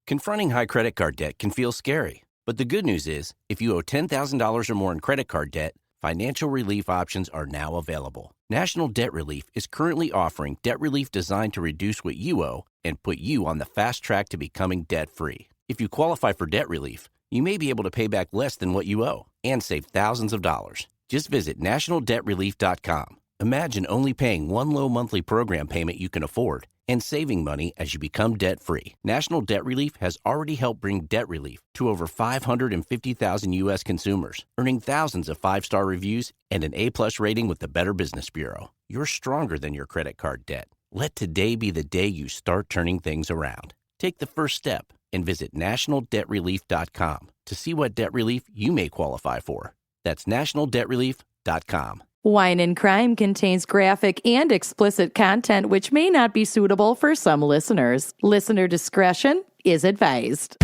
Confronting high credit card debt can feel scary, but the good news is, if you owe $10,000 or more in credit card debt, financial relief options are now available. National Debt Relief is currently offering debt relief designed to reduce what you owe and put you on the fast track to becoming debt-free. If you qualify for debt relief, you may be able to pay back less than what you owe and save thousands of dollars. Just visit nationaldebtrelief.com. Imagine only paying one low monthly program payment you can afford and saving money as you become debt-free. National Debt Relief has already helped bring debt relief to over 550,000 U.S. consumers, earning thousands of five-star reviews and an A-plus rating with the Better Business Bureau. You're stronger than your credit card debt. Let today be the day you start turning things around. Take the first step and visit nationaldebtrelief.com to see what debt relief you may qualify for. That's nationaldebtrelief.com. Wine and Crime contains graphic and explicit content which may not be suitable for some listeners. Listener discretion is advised.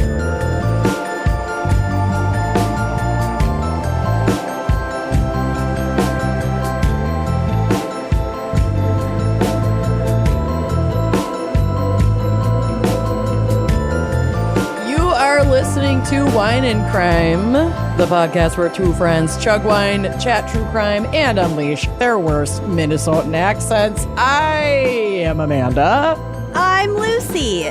Listening to Wine and Crime, the podcast where two friends chug wine, chat true crime, and unleash their worst Minnesotan accents. I am Amanda. I'm Lucy.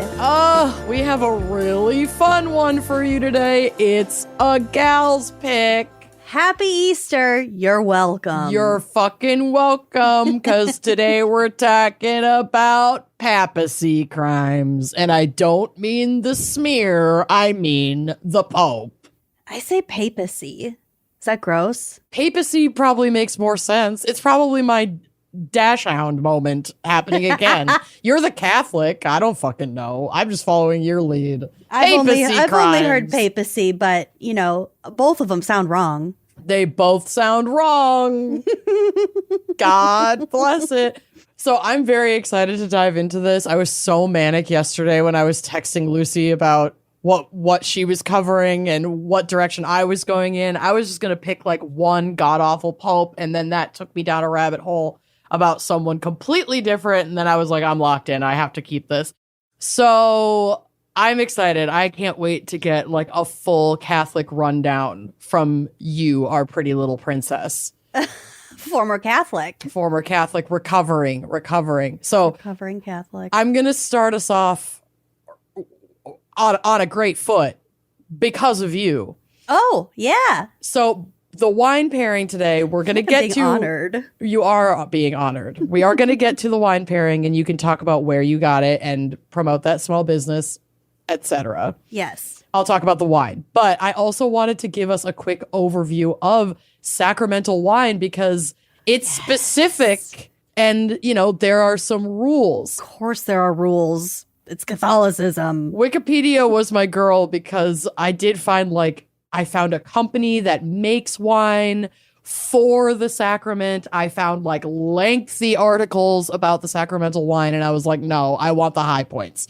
We have a really fun one for you today. It's a gal's pick. Happy Easter. You're welcome. You're fucking welcome, because today we're talking about papacy crimes. And I don't mean the smear, I mean the Pope. I say papacy. Is that gross? Papacy probably makes more sense. It's probably my dash hound moment happening again. You're the Catholic. I don't fucking know. I'm just following your lead. I've only heard papacy, but, you know, both of them sound wrong. They both sound wrong. God bless it. So I'm very excited to dive into this. I was so manic yesterday when I was texting Lucy about what she was covering and what direction I was going in. I was just going to pick like one god-awful pope, and then that took me down a rabbit hole about someone completely different, and then I was like, I'm locked in. I have to keep this. So I'm excited. I can't wait to get like a full Catholic rundown from you, our pretty little princess. Former Catholic, recovering. So recovering Catholic. I'm going to start us off on a great foot because of you. Oh, yeah. So the wine pairing today, we're going to get to. Honored. You are being honored. We are going to get to the wine pairing, and you can talk about where you got it and promote that small business, etc. Yes. I'll talk about the wine. But I also wanted to give us a quick overview of sacramental wine because it's specific, and, you know, there are some rules. Of course there are rules. It's Catholicism. Wikipedia was my girl because I did find I found a company that makes wine for the sacrament. I found lengthy articles about the sacramental wine, and I was like, no, I want the high points.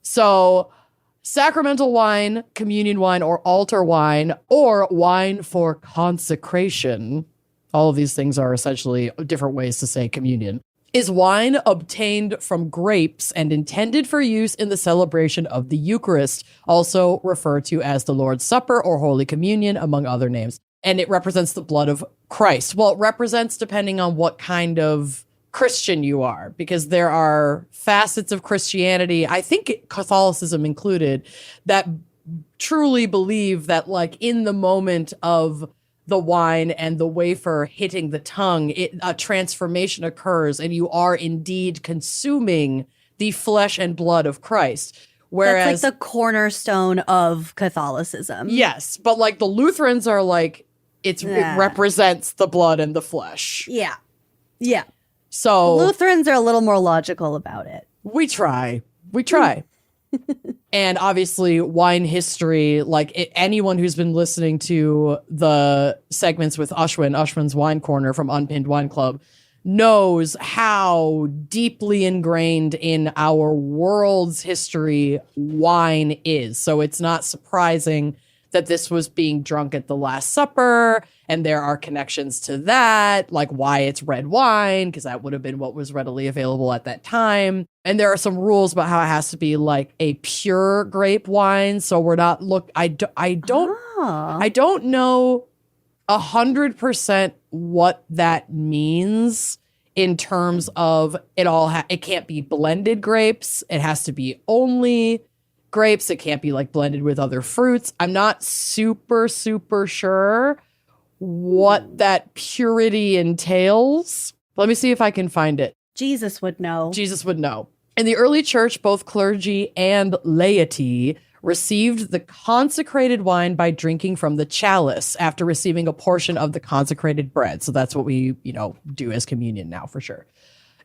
So sacramental wine, communion wine, or altar wine, or wine for consecration, all of these things are essentially different ways to say communion, is wine obtained from grapes and intended for use in the celebration of the Eucharist, also referred to as the Lord's Supper or Holy Communion, among other names. And it represents the blood of Christ. Well, it represents depending on what kind of Christian you are, because there are facets of Christianity, I think Catholicism included, that truly believe that in the moment of the wine and the wafer hitting the tongue, a transformation occurs and you are indeed consuming the flesh and blood of Christ. Whereas that's the cornerstone of Catholicism. Yes, but the Lutherans are it represents the blood and the flesh. Yeah. Yeah. So Lutherans are a little more logical about it. We try. And obviously wine history, anyone who's been listening to the segments with Ushwin's Wine Corner from Unpinned Wine Club, knows how deeply ingrained in our world's history wine is. So it's not surprising that this was being drunk at the Last Supper, and there are connections to that, like why it's red wine, because that would have been what was readily available at that time. And there are some rules about how it has to be like a pure grape wine. So we're not I don't know 100% what that means in terms of it can't be blended grapes. It has to be only grapes. It can't be like blended with other fruits. I'm not super sure what that purity entails. Let me see if I can find it. Jesus would know. In the early church, both clergy and laity received the consecrated wine by drinking from the chalice after receiving a portion of the consecrated bread. So that's what we, do as communion now for sure.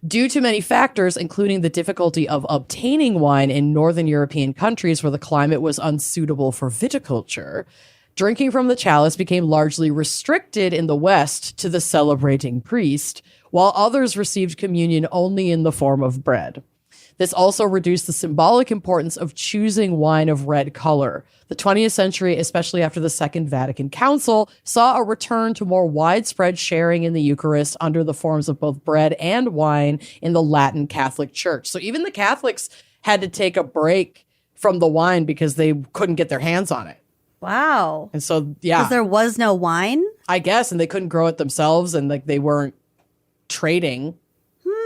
Due to many factors, including the difficulty of obtaining wine in Northern European countries where the climate was unsuitable for viticulture, drinking from the chalice became largely restricted in the West to the celebrating priest, while others received communion only in the form of bread. This also reduced the symbolic importance of choosing wine of red color. The 20th century, especially after the Second Vatican Council, saw a return to more widespread sharing in the Eucharist under the forms of both bread and wine in the Latin Catholic Church. So even the Catholics had to take a break from the wine because they couldn't get their hands on it. Wow. And so, yeah. Because there was no wine? I guess, and they couldn't grow it themselves, and like they weren't trading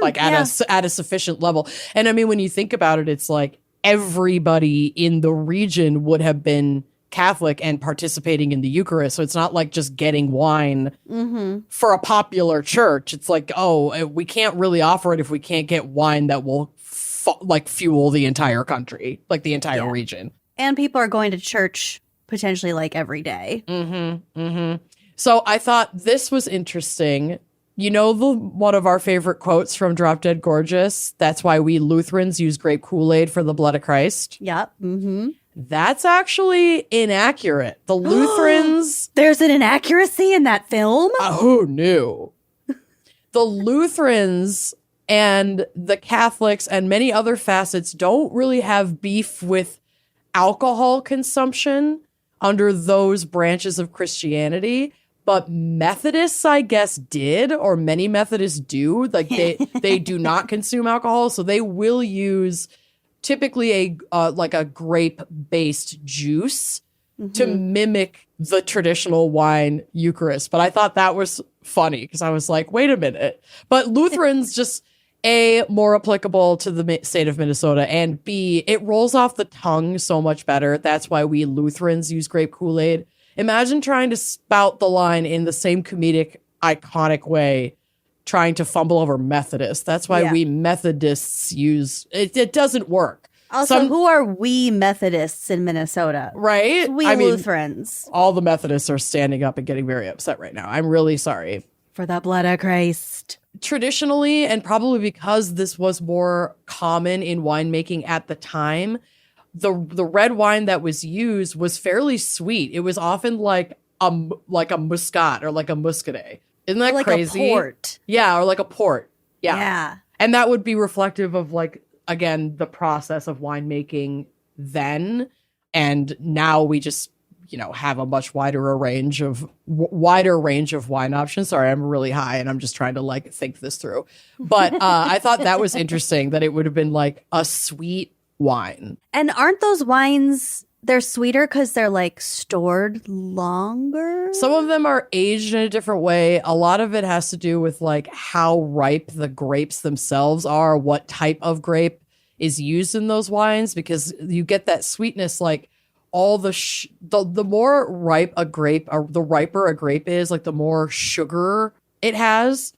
at a sufficient level. And I mean, when you think about it, it's like everybody in the region would have been Catholic and participating in the Eucharist. So it's not like just getting wine for a popular church. It's like, we can't really offer it if we can't get wine that will fuel the entire country, like the entire region. And people are going to church potentially like every day. So I thought this was interesting. One of our favorite quotes from Drop Dead Gorgeous, that's why we Lutherans use grape Kool-Aid for the blood of Christ. Yep. That's actually inaccurate. The Lutherans... There's an inaccuracy in that film? Who knew? The Lutherans and the Catholics and many other facets don't really have beef with alcohol consumption under those branches of Christianity. But Methodists, I guess, did, or many Methodists do. Like they do not consume alcohol, so they will use typically a grape-based juice to mimic the traditional wine Eucharist. But I thought that was funny because I was like, wait a minute. But Lutherans just A, more applicable to the state of Minnesota, and B, it rolls off the tongue so much better. That's why we Lutherans use grape Kool-Aid. Imagine trying to spout the line in the same comedic, iconic way, trying to fumble over Methodists. That's why we Methodists use it. It doesn't work. Also, who are we Methodists in Minnesota? Right? We Lutherans. All the Methodists are standing up and getting very upset right now. I'm really sorry. For the blood of Christ. Traditionally, and probably because this was more common in winemaking at the time, the red wine that was used was fairly sweet. It was often like a muscat or like a muscadet. Isn't that like crazy? Like a port. Yeah, or like a port. Yeah. And that would be reflective of again, the process of winemaking then. And now we just, have a much wider range of wine options. Sorry, I'm really high and I'm just trying to think this through. But I thought that was interesting that it would have been like a sweet wine. And aren't those wines, they're sweeter because they're stored longer? Some of them are aged in a different way. A lot of it has to do with how ripe the grapes themselves are, what type of grape is used in those wines, because you get that sweetness all the more ripe a grape, or the riper a grape is, the more sugar it has.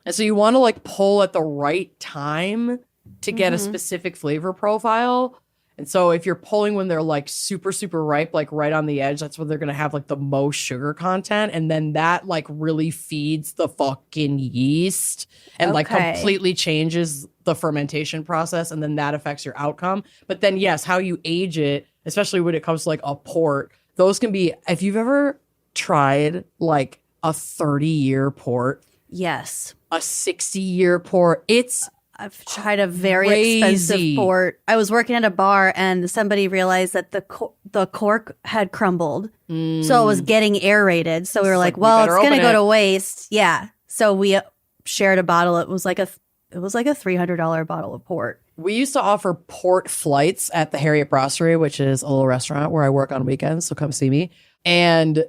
And so you want to pull at the right time to get a specific flavor profile. And so if you're pulling when they're super, super ripe, right on the edge, that's when they're going to have the most sugar content. And then that really feeds the fucking yeast and completely changes the fermentation process. And then that affects your outcome. But then, yes, how you age it, especially when it comes to a port, those can be, if you've ever tried a 30-year port. Yes. A 60-year port, it's I've tried a very expensive port. I was working at a bar and somebody realized that the cork had crumbled. So it was getting aerated. So we were like, well, it's going to go to waste. Yeah. So we shared a bottle. It was like a $300 bottle of port. We used to offer port flights at the Harriet Brasserie, which is a little restaurant where I work on weekends. So come see me. And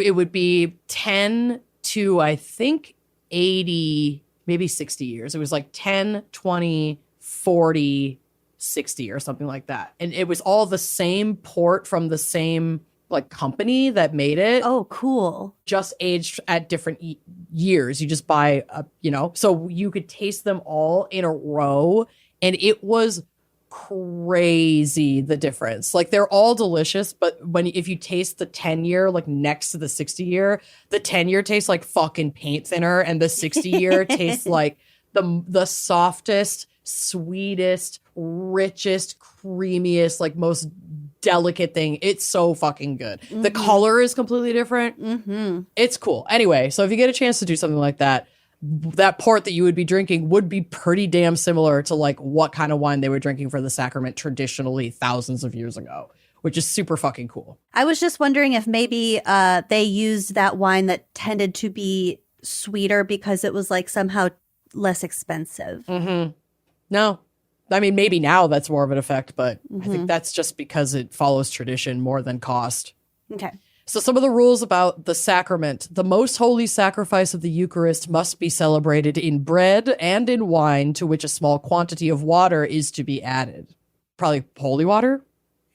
it would be 10 to, I think, 80, maybe 60 years. It was like 10, 20, 40, 60 or something like that. And it was all the same port from the same like company that made it. Oh, cool. Just aged at different years. You just buy, so you could taste them all in a row. And it was crazy, the difference. Like, they're all delicious, but if you taste the 10-year, like next to the 60-year, the 10-year tastes like fucking paint thinner, and the 60-year tastes like the softest, sweetest, richest, creamiest, like most delicate thing. It's so fucking good. Mm-hmm. The color is completely different. Mm-hmm. It's cool. Anyway, so if you get a chance to do something like that, that port that you would be drinking would be pretty damn similar to like what kind of wine they were drinking for the sacrament traditionally thousands of years ago, which is super fucking cool. I was just wondering if maybe they used that wine that tended to be sweeter because it was like somehow less expensive. Mm-hmm. No. I mean, maybe now that's more of an effect, but I think that's just because it follows tradition more than cost. Okay. So some of the rules about the sacrament. The most holy sacrifice of the Eucharist must be celebrated in bread and in wine, to which a small quantity of water is to be added. Probably holy water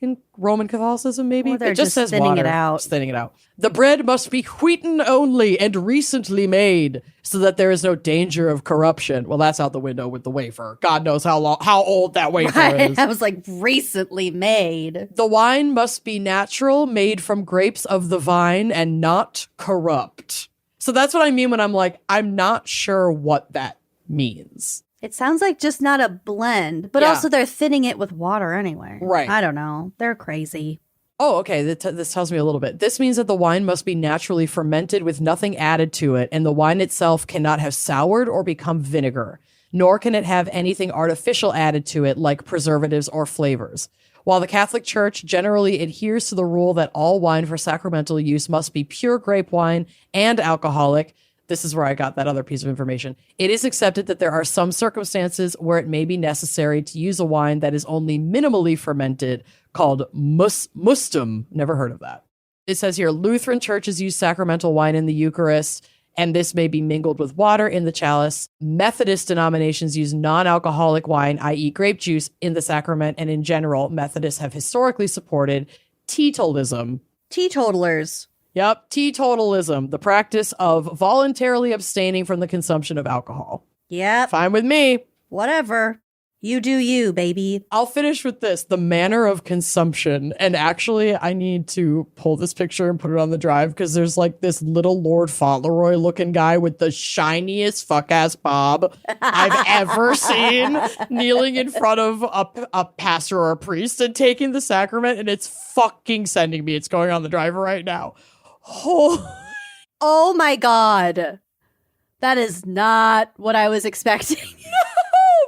in Roman Catholicism, maybe? Or they're it just says thinning water. it out. Just thinning it out. The bread must be wheaten only and recently made, so that there is no danger of corruption. Well, that's out the window with the wafer. God knows how old that wafer is. I was like, recently made. The wine must be natural, made from grapes of the vine, and not corrupt. So that's what I mean when I'm like, I'm not sure what that means. It sounds like just not a blend, but also they're thinning it with water anyway. Right. I don't know. They're crazy. Oh, okay. This tells me a little bit. This means that the wine must be naturally fermented with nothing added to it, and the wine itself cannot have soured or become vinegar, nor can it have anything artificial added to it like preservatives or flavors. While the Catholic Church generally adheres to the rule that all wine for sacramental use must be pure grape wine and alcoholic, this is where I got that other piece of information. It is accepted that there are some circumstances where it may be necessary to use a wine that is only minimally fermented, called mustum. Never heard of that. It says here, Lutheran churches use sacramental wine in the Eucharist, and this may be mingled with water in the chalice. Methodist denominations use non-alcoholic wine, i.e. grape juice, in the sacrament, and in general, Methodists have historically supported teetotalism. Teetotalers. Yep, teetotalism, the practice of voluntarily abstaining from the consumption of alcohol. Yep. Fine with me. Whatever. You do you, baby. I'll finish with this, the manner of consumption. And actually, I need to pull this picture and put it on the drive because there's like this little Lord Fauntleroy looking guy with the shiniest fuck-ass bob I've ever seen, kneeling in front of a pastor or a priest and taking the sacrament, and it's fucking sending me. It's going on the drive right now. Oh my God. That is not what I was expecting.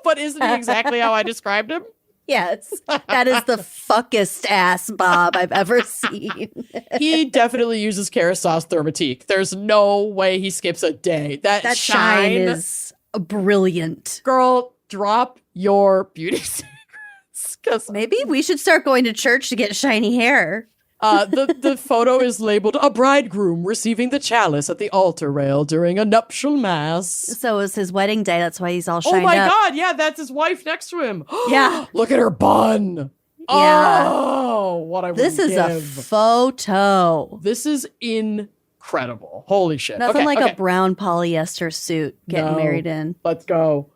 But isn't he exactly how I described him? Yes. That is the fuckest ass Bob I've ever seen. He definitely uses Kerastase Thermatique. There's no way he skips a day. That shine is brilliant. Girl, drop your beauty secrets. 'Cause maybe we should start going to church to get shiny hair. The photo is labeled a bridegroom receiving the chalice at the altar rail during a nuptial mass. So it was his wedding day. That's why he's all shined up. Oh my God. Yeah, that's his wife next to him. Yeah. Look at her bun. Yeah. Oh, what I would This is give. a photo. This is incredible. Holy shit. Nothing like a brown polyester suit getting married in. Let's go.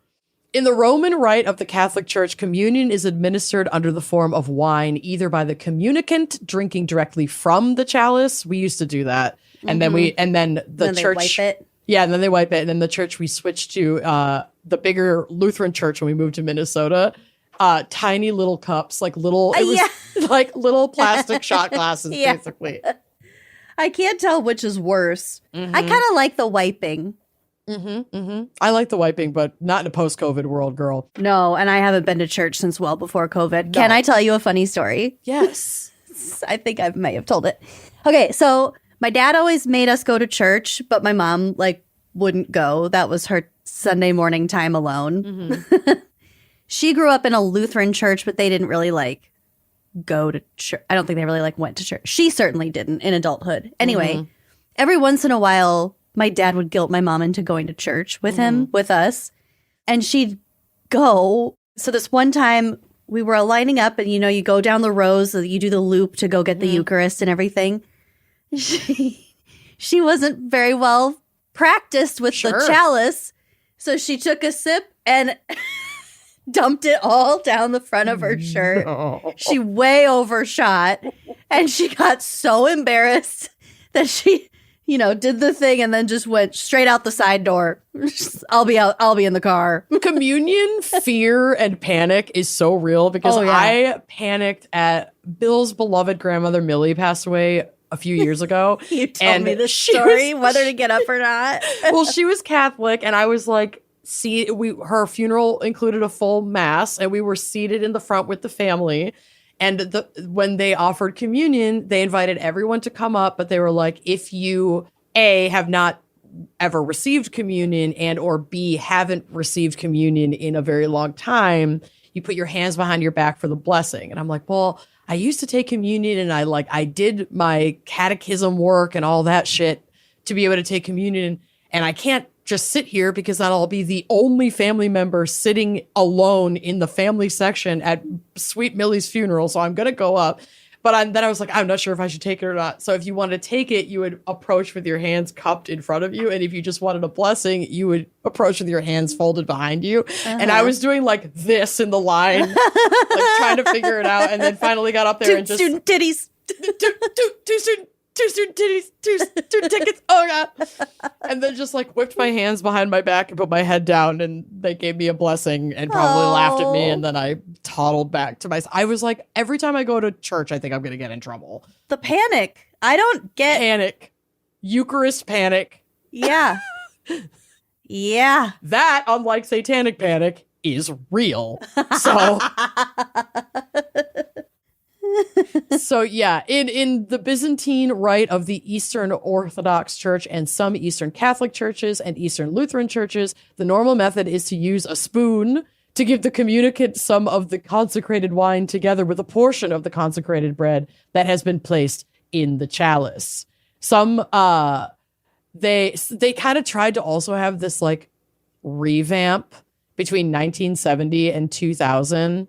In the Roman rite of the Catholic Church, communion is administered under the form of wine, either by the communicant drinking directly from the chalice. We used to do that. And then the church. They wipe it. Yeah, and then they wipe it. And then the church, we switched to the bigger Lutheran church when we moved to Minnesota. Tiny little cups, like little, like little plastic shot glasses, basically. I can't tell which is worse. I kind of like the wiping. I like the wiping, but not in a post-COVID world, girl. No, and I haven't been to church since well before COVID. No. Can I tell you a funny story? Yes. I think I may have told it. Okay, so my dad always made us go to church, but my mom, wouldn't go. That was her Sunday morning time alone. She grew up in a Lutheran church, but they didn't really, go to church. I don't think they really, went to church. She certainly didn't in adulthood. Anyway, every once in a while, my dad would guilt my mom into going to church with him, with us, and she'd go. So this one time, we were lining up, and, you go down the rows, you do the loop to go get the Eucharist and everything. She wasn't very well practiced with the chalice, so she took a sip and dumped it all down the front of her shirt. No. She way overshot, and she got so embarrassed that she, did the thing and then just went straight out the side door. I'll be in the car. Communion fear and panic is so real because I panicked at Bill's beloved grandmother Millie passed away a few years ago. You told me this story, whether to get up or not. Well, she was Catholic, and I was like, her funeral included a full mass, and we were seated in the front with the family. And when they offered communion, they invited everyone to come up, but they were like, if you, A, have not ever received communion and or B, haven't received communion in a very long time, you put your hands behind your back for the blessing. And I'm like, well, I used to take communion and I did my catechism work and all that shit to be able to take communion. And I can't just sit here because then I'll be the only family member sitting alone in the family section at Sweet Millie's funeral. So I'm going to go up. But then I was like, I'm not sure if I should take it or not. So if you wanted to take it, you would approach with your hands cupped in front of you. And if you just wanted a blessing, you would approach with your hands folded behind you. And I was doing this in the line, trying to figure it out. And then finally got up there and just... Student titties. Two student titties, two student tickets. Oh, God. And then just whipped my hands behind my back and put my head down. And they gave me a blessing and probably laughed at me. And then I toddled back to I was like, every time I go to church, I think I'm going to get in trouble. The panic. I don't get. Panic. Eucharist panic. Yeah. Yeah. That, unlike satanic panic, is real. So... So yeah, in the Byzantine Rite of the Eastern Orthodox Church and some Eastern Catholic churches and Eastern Lutheran churches, the normal method is to use a spoon to give the communicant some of the consecrated wine together with a portion of the consecrated bread that has been placed in the chalice. Some they kind of tried to also have this revamp between 1970 and 2000.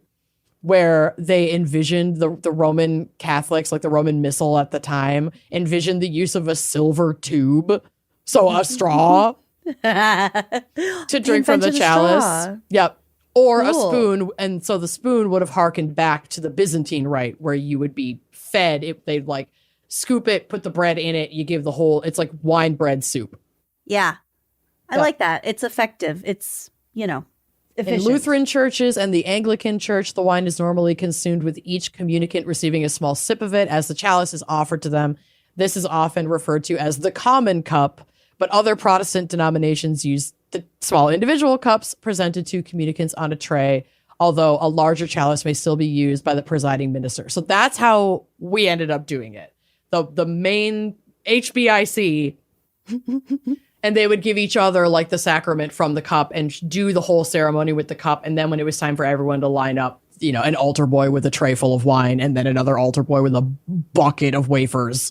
Where they envisioned the Roman Catholics, the Roman Missal at the time, envisioned the use of a silver tube, so a straw, to drink from the chalice. Yep. Or a spoon, and so the spoon would have harkened back to the Byzantine rite, where you would be fed. They'd scoop it, put the bread in it, you give the whole, it's like wine bread soup. Yeah. I like that. It's effective. It's, efficient. In Lutheran churches and the Anglican Church, the wine is normally consumed with each communicant receiving a small sip of it as the chalice is offered to them. This is often referred to as the common cup, but other Protestant denominations use the small individual cups presented to communicants on a tray, although a larger chalice may still be used by the presiding minister. So that's how we ended up doing it. The main HBIC... And they would give each other the sacrament from the cup and do the whole ceremony with the cup. And then when it was time for everyone to line up, an altar boy with a tray full of wine and then another altar boy with a bucket of wafers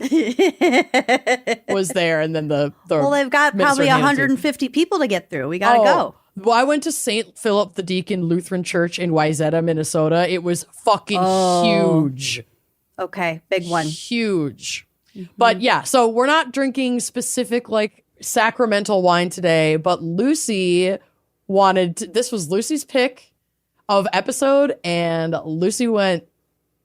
was there. And then well, they've got probably 150 people to get through. We got to go. Well, I went to St. Philip the Deacon Lutheran Church in Wayzata, Minnesota. It was fucking huge. Okay. Big one. Huge. Mm-hmm. But yeah, so we're not drinking specific sacramental wine today, but Lucy this was Lucy's pick of episode, and Lucy went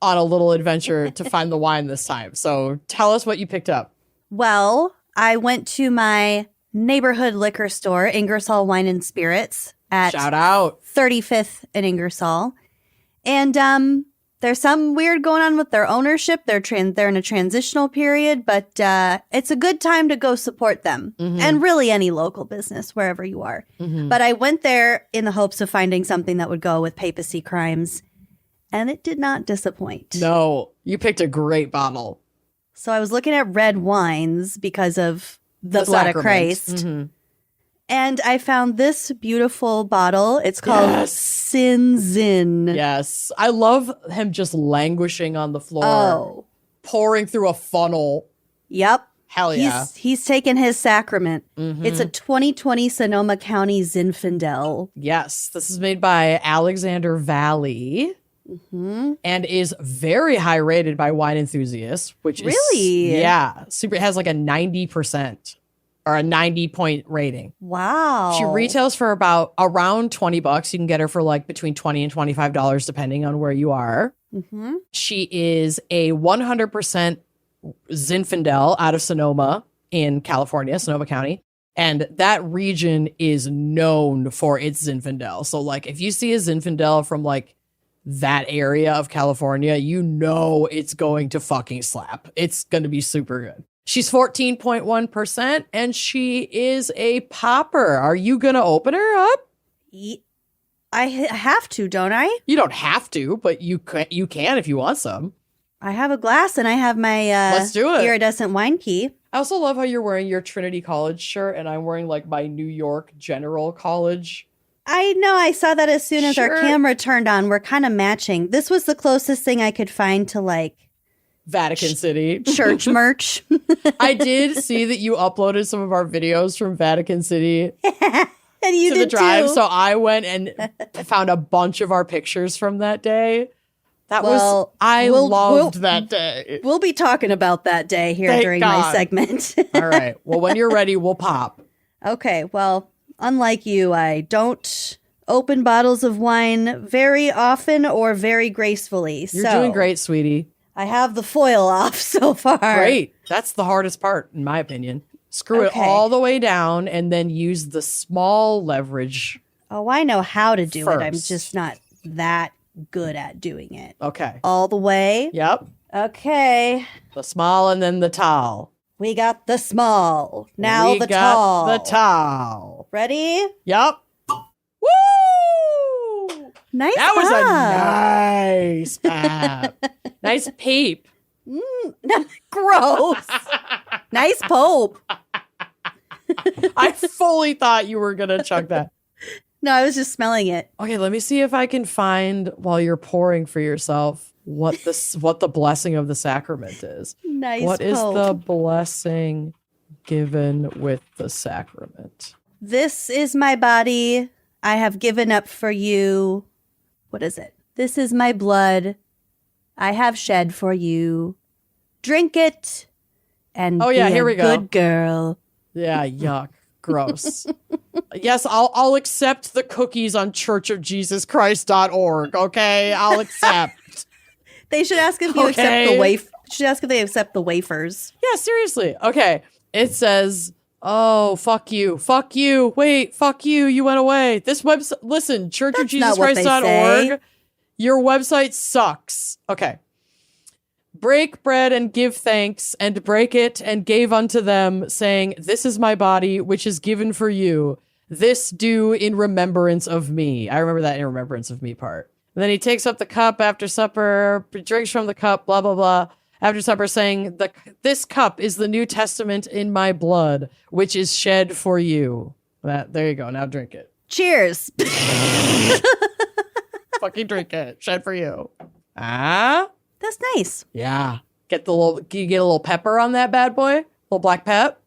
on a little adventure to find the wine this time. So tell us what you picked up. Well, I went to my neighborhood liquor store, Ingersoll Wine and Spirits, at shout out 35th and Ingersoll, and There's some weird going on with their ownership. They're in a transitional period, but it's a good time to go support them. And really any local business, wherever you are. But I went there in the hopes of finding something that would go with Papacy Crimes, and it did not disappoint. No, you picked a great bottle. So I was looking at red wines because of the blood of Christ. And I found this beautiful bottle. It's called Sin Zin. Yes. I love him just languishing on the floor, pouring through a funnel. Yep. Hell yeah. He's taken his sacrament. It's a 2020 Sonoma County Zinfandel. Yes. This is made by Alexander Valley. And is very high rated by wine enthusiasts, which is super. It has like a 90% or a 90-point rating. Wow. She retails for around $20. You can get her for like between $20 and $25 depending on where you are. She is a 100% Zinfandel out of Sonoma in California, Sonoma County. And that region is known for its Zinfandel. So like if you see a Zinfandel from like that area of California, you know it's going to fucking slap. It's going to be super good. She's 14.1% and she is a popper. Are you going to open her up? I have to, don't I? You don't have to, but you can if you want some. I have a glass and I have my Let's do it. iridescent wine key. I also love how you're wearing your Trinity College shirt and I'm wearing like my New York General College. I know. I saw that as soon as our camera turned on. We're kind of matching. This was the closest thing I could find to like Vatican City church merch. I did see that you uploaded some of our videos from Vatican City and you to did the drive. too. So I went and found a bunch of our pictures from that day. I loved that day. We'll be talking about that day here during my segment. All right. Well, when you're ready, we'll pop. Okay. Well, unlike you, I don't open bottles of wine very often or very gracefully. You're doing great, sweetie. I have the foil off so far. Great. That's the hardest part, in my opinion. Screw it all the way down and then use the small leverage. Oh, I know how to do first. it. I'm just not that good at doing it. Okay. All the way. Yep. Okay. The small and then the tall. We got the small. Now the tall. The tall. Ready? Yep. Woo! Nice. That was a nice pap. Nice peep. Gross. Nice pope. I fully thought you were going to chug that. No, I was just smelling it. Okay, let me see if I can find, while you're pouring for yourself, what the blessing of the sacrament is. Nice What pope. is the blessing given with the sacrament? This is my body. I have given up for you. What is it? This is my blood. I have shed for you. Drink it and be here we go. Good girl. Yeah, yuck. Gross. Yes, I'll accept the cookies on churchofjesuschrist.org, okay? I'll accept. They should ask if you accept the should ask if they accept the wafers. Yeah, seriously. Okay. It says, oh, fuck you. Fuck you. Wait, fuck you. You went away. This website, listen, churchofjesuschrist.org. Your website sucks. Okay. Break bread and give thanks, and break it and gave unto them, saying, this is my body, which is given for you. This do in remembrance of me. I remember that in remembrance of me part. And then he takes up the cup after supper, drinks from the cup, blah, blah, blah. After supper saying, this cup is the New Testament in my blood, which is shed for you. There you go. Now drink it. Cheers. Fucking drink it. Shed for you. Ah? That's nice. Yeah. You get a little pepper on that bad boy? A little black pep?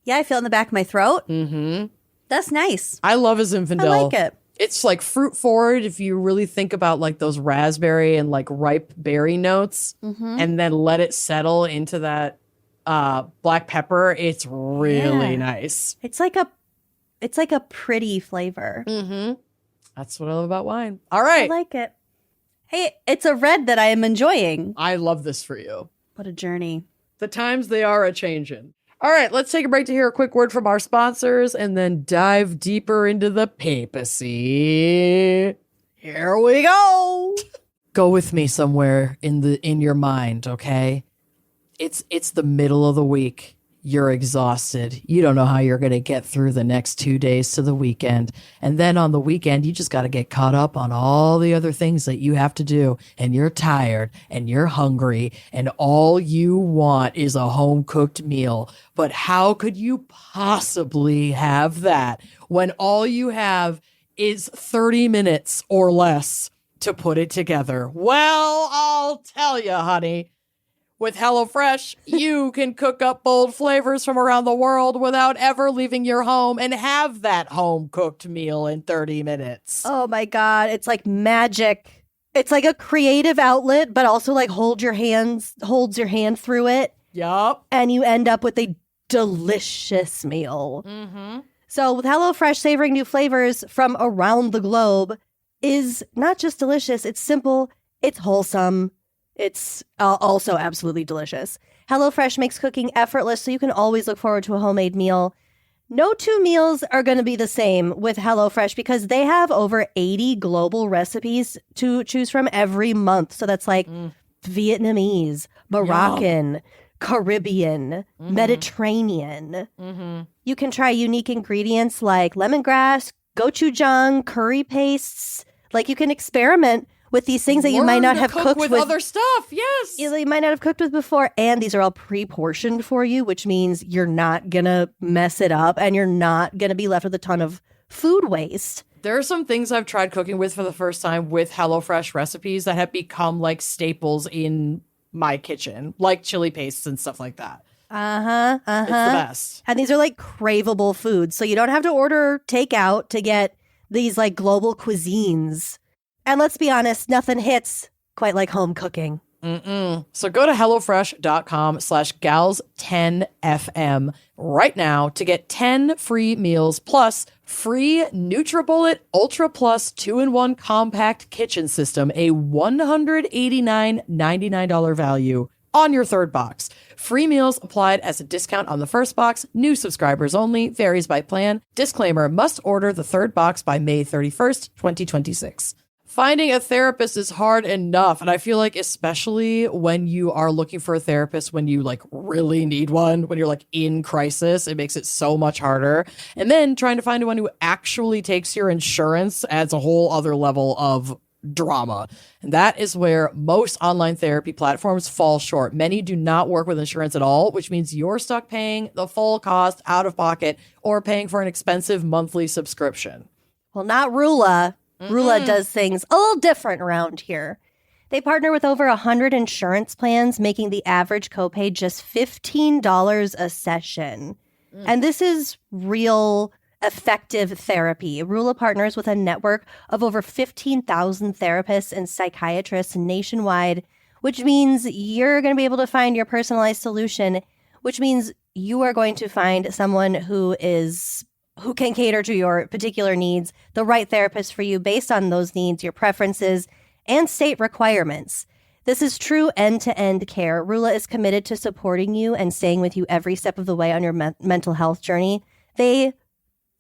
Yeah, I feel it in the back of my throat. Mm-hmm. That's nice. I love a Zinfandel. I like it. It's like fruit forward if you really think about like those raspberry and like ripe berry notes and then let it settle into that black pepper. It's really nice. It's like a pretty flavor. Mm-hmm. That's what I love about wine. All right. I like it. Hey, it's a red that I am enjoying. I love this for you. What a journey. The times they are a-changin'. All right, let's take a break to hear a quick word from our sponsors and then dive deeper into the papacy. Here we go. Go with me somewhere in your mind, okay? It's the middle of the week. You're exhausted. You don't know how you're going to get through the next 2 days to the weekend. And then on the weekend, you just got to get caught up on all the other things that you have to do. And you're tired and you're hungry and all you want is a home cooked meal. But how could you possibly have that when all you have is 30 minutes or less to put it together? Well, I'll tell you, honey. With HelloFresh, you can cook up bold flavors from around the world without ever leaving your home and have that home-cooked meal in 30 minutes. Oh my God, it's like magic. It's like a creative outlet, but also like holds your hand through it. Yup. And you end up with a delicious meal. Mm-hmm. So with HelloFresh, savoring new flavors from around the globe is not just delicious, it's simple, it's wholesome. It's also absolutely delicious. HelloFresh makes cooking effortless, so you can always look forward to a homemade meal. No two meals are going to be the same with HelloFresh because they have over 80 global recipes to choose from every month. So that's like Vietnamese, Moroccan, Caribbean, Mediterranean. Mm-hmm. You can try unique ingredients like lemongrass, gochujang, curry pastes. Like you can experiment with these things that you might not have cooked with other stuff. Yes. You might not have cooked with before. And these are all pre-portioned for you, which means you're not going to mess it up and you're not going to be left with a ton of food waste. There are some things I've tried cooking with for the first time with HelloFresh recipes that have become like staples in my kitchen, like chili pastes and stuff like that. It's the best. And these are like craveable foods. So you don't have to order takeout to get these like global cuisines. And let's be honest, nothing hits quite like home cooking. So go to HelloFresh.com/gals10fm right now to get 10 free meals plus free NutriBullet Ultra Plus 2-in-1 compact kitchen system, a $189.99 value on your third box. Free meals applied as a discount on the first box. New subscribers only. Varies by plan. Disclaimer, must order the third box by May 31st, 2026. Finding a therapist is hard enough. And I feel like especially when you are looking for a therapist, when you like really need one, when you're like in crisis, it makes it so much harder. And then trying to find one who actually takes your insurance adds a whole other level of drama. And that is where most online therapy platforms fall short. Many do not work with insurance at all, which means you're stuck paying the full cost out of pocket or paying for an expensive monthly subscription. Well, not Rula. Rula does things a little different around here. They partner with over 100 insurance plans, making the average copay just $15 a session. And this is real effective therapy. Rula partners with a network of over 15,000 therapists and psychiatrists nationwide, which means you're going to be able to find your personalized solution, which means you are going to find someone who can cater to your particular needs, the right therapist for you based on those needs, your preferences, and state requirements. This is true end-to-end care. Rula is committed to supporting you and staying with you every step of the way on your mental health journey. They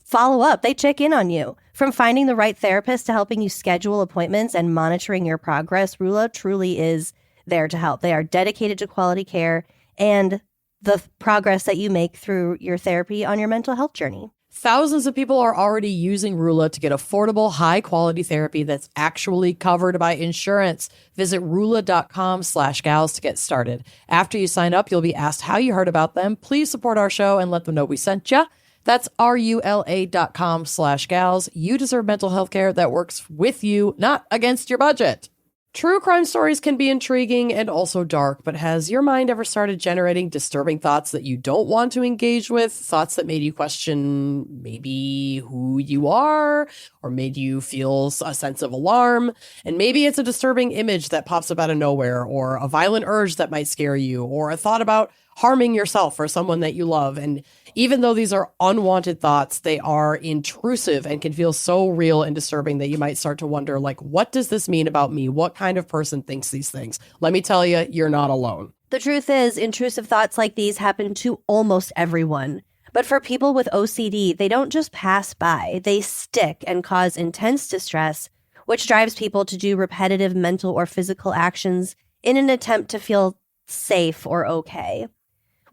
follow up. They check in on you. From finding the right therapist to helping you schedule appointments and monitoring your progress, Rula truly is there to help. They are dedicated to quality care and the progress that you make through your therapy on your mental health journey. Thousands of people are already using Rula to get affordable, high-quality therapy that's actually covered by insurance. Visit Rula.com/gals to get started. After you sign up, you'll be asked how you heard about them. Please support our show and let them know we sent you. That's RULA.com/gals. You deserve mental health care that works with you, not against your budget. True crime stories can be intriguing and also dark, but has your mind ever started generating disturbing thoughts that you don't want to engage with? Thoughts that made you question maybe who you are or made you feel a sense of alarm? And maybe it's a disturbing image that pops up out of nowhere, or a violent urge that might scare you, or a thought about harming yourself or someone that you love. And even though these are unwanted thoughts, they are intrusive and can feel so real and disturbing that you might start to wonder, like, what does this mean about me? What kind of person thinks these things? Let me tell you, you're not alone. The truth is, intrusive thoughts like these happen to almost everyone. But for people with OCD, they don't just pass by. They stick and cause intense distress, which drives people to do repetitive mental or physical actions in an attempt to feel safe or okay.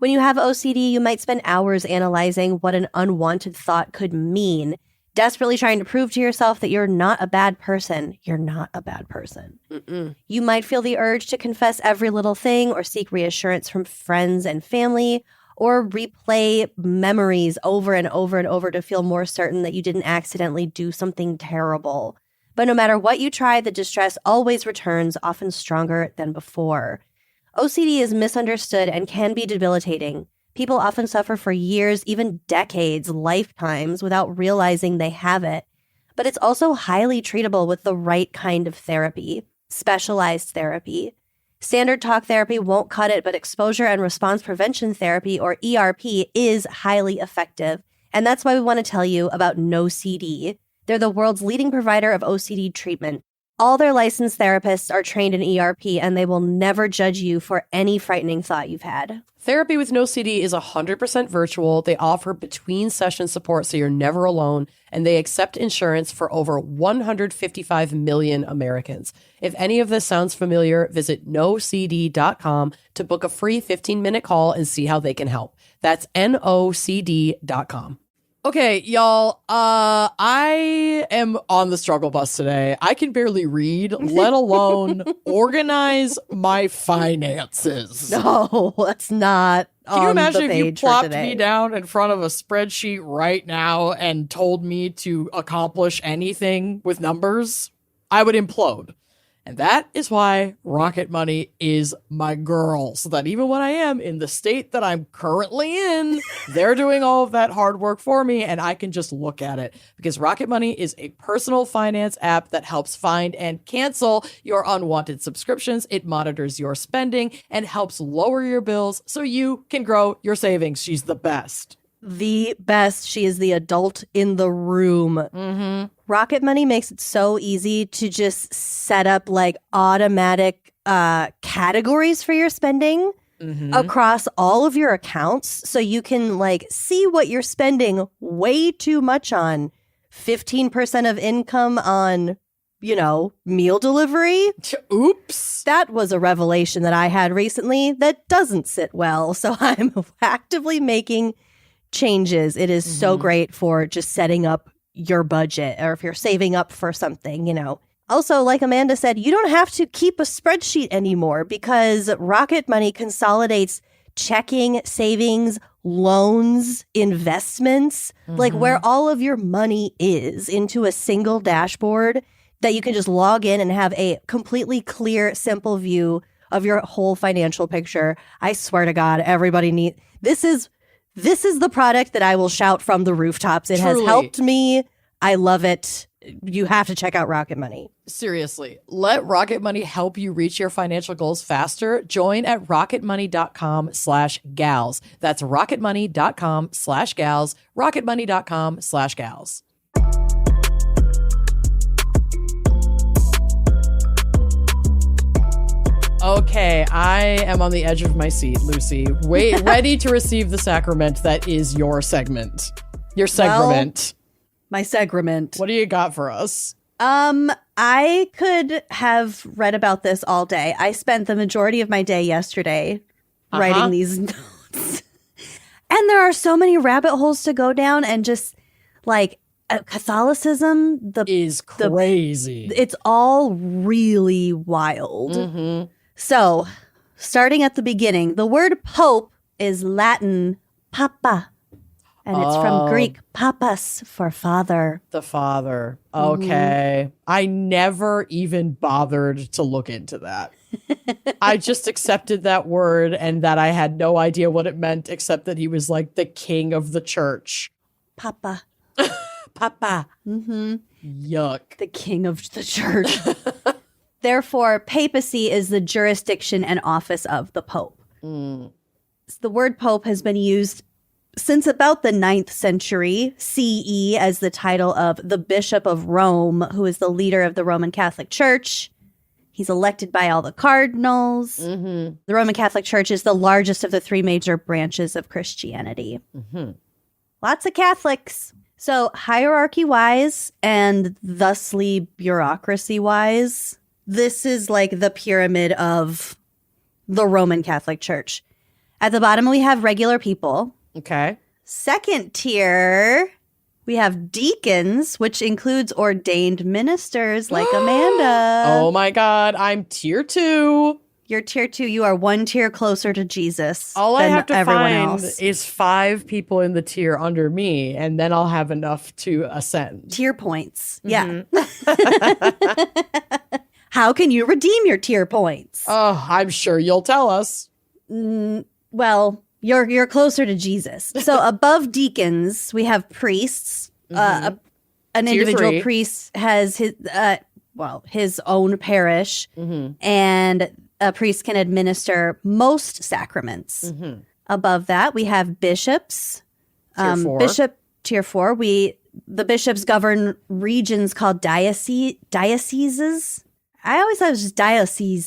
When you have OCD, you might spend hours analyzing what an unwanted thought could mean, desperately trying to prove to yourself that you're not a bad person. You're not a bad person. You might feel the urge to confess every little thing or seek reassurance from friends and family, or replay memories over and over and over to feel more certain that you didn't accidentally do something terrible. But no matter what you try, the distress always returns, often stronger than before. OCD is misunderstood and can be debilitating. People often suffer for years, even decades, lifetimes, without realizing they have it. But it's also highly treatable with the right kind of therapy, specialized therapy. Standard talk therapy won't cut it, but exposure and response prevention therapy, or ERP, is highly effective. And that's why we want to tell you about NoCD. They're the world's leading provider of OCD treatment. All their licensed therapists are trained in ERP, and they will never judge you for any frightening thought you've had. Therapy with NoCD is 100% virtual. They offer between-session support so you're never alone, and they accept insurance for over 155 million Americans. If any of this sounds familiar, visit nocd.com to book a free 15-minute call and see how they can help. That's nocd.com. Okay, y'all, I am on the struggle bus today. I can barely read, let alone organize my finances. No, that's not. Can you imagine if you page plopped me down in front of a spreadsheet right now and told me to accomplish anything with numbers? I would implode. And that is why Rocket Money is my girl. So that even when I am in the state that I'm currently in, they're doing all of that hard work for me and I can just look at it. Because Rocket Money is a personal finance app that helps find and cancel your unwanted subscriptions. It monitors your spending and helps lower your bills so you can grow your savings. She's the best. The best. She is the adult in the room. Mm-hmm. Rocket Money makes it so easy to just set up like automatic categories for your spending across all of your accounts. So you can like see what you're spending way too much on. 15% of income on, you know, meal delivery. Oops. That was a revelation that I had recently that doesn't sit well. So I'm actively making changes. It is so great for just setting up your budget, or if you're saving up for something, you know. Also, like Amanda said, you don't have to keep a spreadsheet anymore because Rocket Money consolidates checking, savings, loans, investments, like where all of your money is, into a single dashboard that you can just log in and have a completely clear, simple view of your whole financial picture. I swear to God, everybody needs this is the product that I will shout from the rooftops. It has helped me. I love it. You have to check out Rocket Money. Seriously, let Rocket Money help you reach your financial goals faster. Join at rocketmoney.com/gals. That's rocketmoney.com/gals. rocketmoney.com/gals. Okay, I am on the edge of my seat, Lucy. Wait, ready to receive the sacrament that is your segment. Your segment. My segment. What do you got for us? I could have read about this all day. I spent the majority of my day yesterday writing these notes. And there are so many rabbit holes to go down, and just like Catholicism is crazy. It's all really wild. So, starting at the beginning, the word pope is Latin papa, and it's from Greek papas, for father. The father. Okay. I never even bothered to look into that. I just accepted that word and that I had no idea what it meant, except that he was like the king of the church. Papa. Papa. Yuck. The king of the church. Therefore, papacy is the jurisdiction and office of the pope. The word pope has been used since about the 9th century CE as the title of the Bishop of Rome, who is the leader of the Roman Catholic Church. He's elected by all the cardinals. The Roman Catholic Church is the largest of the 3 major branches of Christianity. Lots of Catholics. So hierarchy-wise and thusly bureaucracy-wise, this is like the pyramid of the Roman Catholic Church. At the bottom, we have regular people. Okay. Second tier, we have deacons, which includes ordained ministers like Amanda. Oh my God, I'm tier 2. You're tier 2. You are one tier closer to Jesus. All I than have to everyone find else. is 5 people in the tier under me, and then I'll have enough to ascend. Tier points. Yeah. How can you redeem your tier points? Oh, I'm sure you'll tell us. Well, you're closer to Jesus. So above deacons, we have priests. An Tier individual 3. priest has his own parish, and a priest can administer most sacraments. Above that, we have bishops. Tier 4. Tier 4. The bishops govern regions called dioceses. I always thought it was just diocese.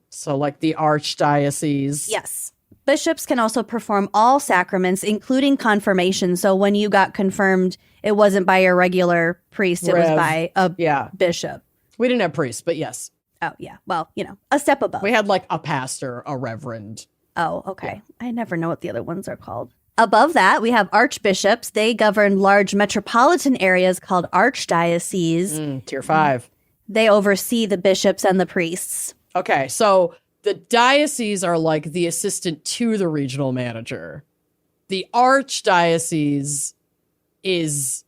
So like the archdiocese. Yes. Bishops can also perform all sacraments, including confirmation. So when you got confirmed, it wasn't by a regular priest. It was by a bishop. We didn't have priests, but yes. Oh, yeah. Well, a step above. We had like a pastor, a reverend. Oh, okay. Yeah. I never know what the other ones are called. Above that, we have archbishops. They govern large metropolitan areas called archdioceses. Tier 5. They oversee the bishops and the priests. Okay, so the diocese are like the assistant to the regional manager. The archdiocese is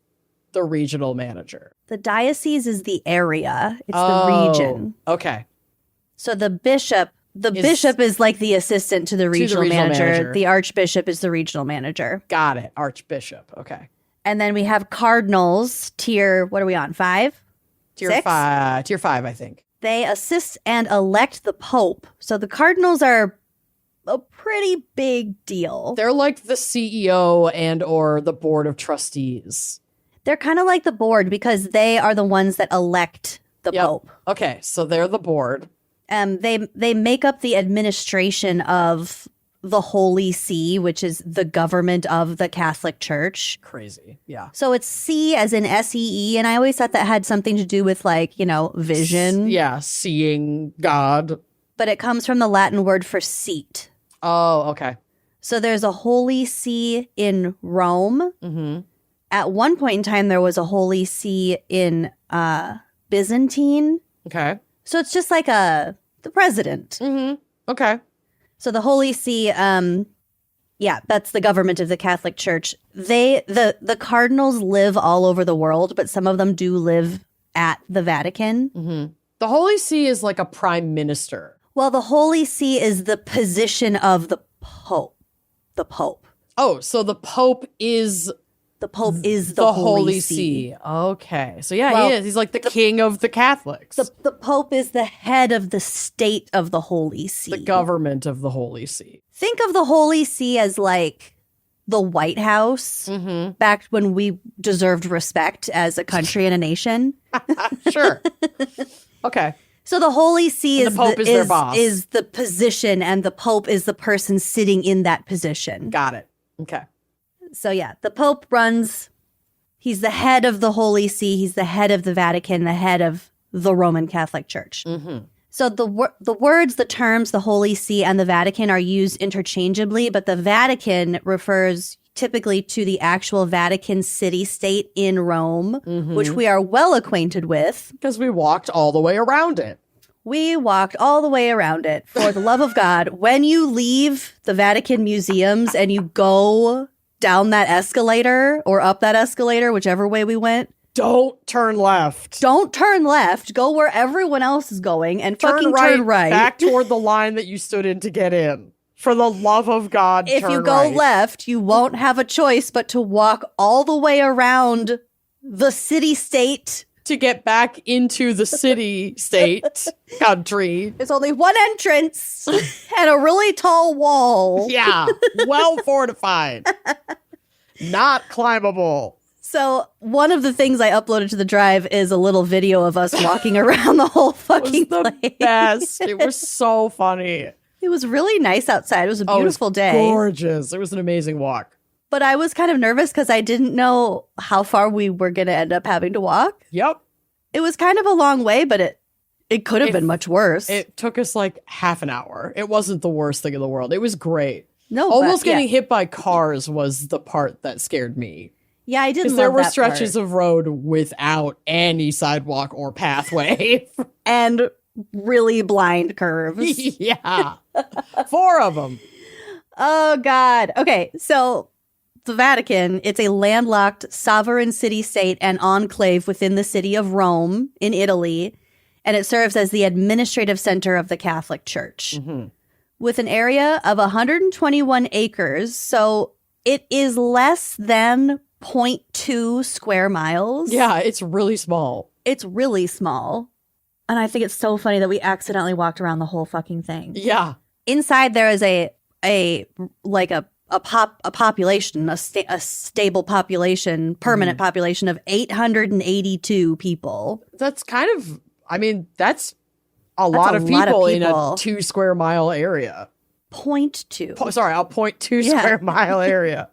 the regional manager. The diocese is the area. It's the region. Okay. So the bishop is like the assistant to the regional manager. The archbishop is the regional manager. Got it. Archbishop. Okay. And then we have cardinals, tier, what are we on, 5? Tier 6? 5. Tier 5, I think. They assist and elect the pope. So the cardinals are a pretty big deal. They're like the CEO and or the board of trustees. They're kind of like the board because they are the ones that elect the pope. Okay, so they're the board. They make up the administration of the Holy See, which is the government of the Catholic Church. Crazy. Yeah. So it's C as in SEE, and I always thought that had something to do with vision. Yeah, seeing God. But it comes from the Latin word for seat. Oh, okay. So there's a Holy See in Rome. Mm-hmm. At one point in time, there was a Holy See in Byzantine. Okay. So it's just like the president. Mm-hmm. Okay. So the Holy See, that's the government of the Catholic Church. The cardinals live all over the world, but some of them do live at the Vatican. Mm-hmm. The Holy See is like a prime minister. Well, the Holy See is the position of the Pope. The Pope. Oh, so the Pope is... The Pope is the Holy See. Okay. So yeah, he is. He's like the king of the Catholics. The Pope is the head of the state of the Holy See. The government of the Holy See. Think of the Holy See as like the White House back when we deserved respect as a country and a nation. Sure. Okay. So the Holy See is the Pope is their boss. Is the position, and the Pope is the person sitting in that position. Got it. Okay. So yeah, the Pope he's the head of the Holy See, he's the head of the Vatican, the head of the Roman Catholic Church. Mm-hmm. So the words, the terms, the Holy See and the Vatican are used interchangeably, but the Vatican refers typically to the actual Vatican city-state in Rome, which we are well acquainted with. Because we walked all the way around it. We walked all the way around it. For the love of God, when you leave the Vatican museums and you go down that escalator or up that escalator, whichever way we went. Don't turn left. Don't turn left. Go where everyone else is going and turn right. Back toward the line that you stood in to get in. For the love of God, if you go left, you won't have a choice but to walk all the way around the city-state. To get back into the city-state country. There's only one entrance and a really tall wall. Yeah, well fortified. Not climbable. So one of the things I uploaded to the drive is a little video of us walking around the whole fucking place. It was the best. It was so funny. It was really nice outside. It was a beautiful day. Gorgeous. It was an amazing walk. But I was kind of nervous because I didn't know how far we were going to end up having to walk. Yep. It was kind of a long way, but it could have been much worse. It took us like half an hour. It wasn't the worst thing in the world. It was great. No, almost getting hit by cars was the part that scared me. Yeah, I didn't love because there were that stretches part. of road without any sidewalk or pathway. And really blind curves. Yeah. 4 of them. Oh, God. Okay, so the Vatican, it's a landlocked sovereign city-state and enclave within the city of Rome in Italy, and it serves as the administrative center of the Catholic Church. Mm-hmm. With an area of 121 acres, so it is less than 0.2 square miles. Yeah, it's really small. It's really small. And I think it's so funny that we accidentally walked around the whole fucking thing. Yeah. Inside there is a population, a stable population, permanent population of 882 people. That's kind of, I mean, that's a lot of people in a 2 square mile area. 0.2. Sorry, I'll 0.2 square mile area.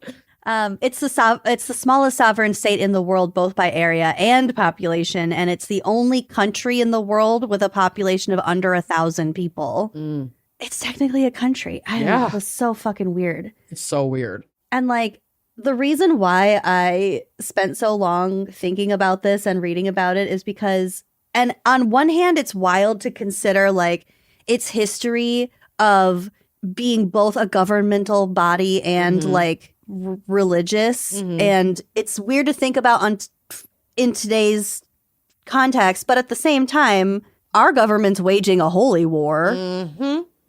It's the smallest sovereign state in the world, both by area and population, and it's the only country in the world with a population of under 1,000 people. Mm. It's technically a country. I don't know. It was so fucking weird. It's so weird. And like the reason why I spent so long thinking about this and reading about it is because, and on one hand, it's wild to consider like its history of being both a governmental body and like religious. And it's weird to think about in today's context, but at the same time, our government's waging a holy war.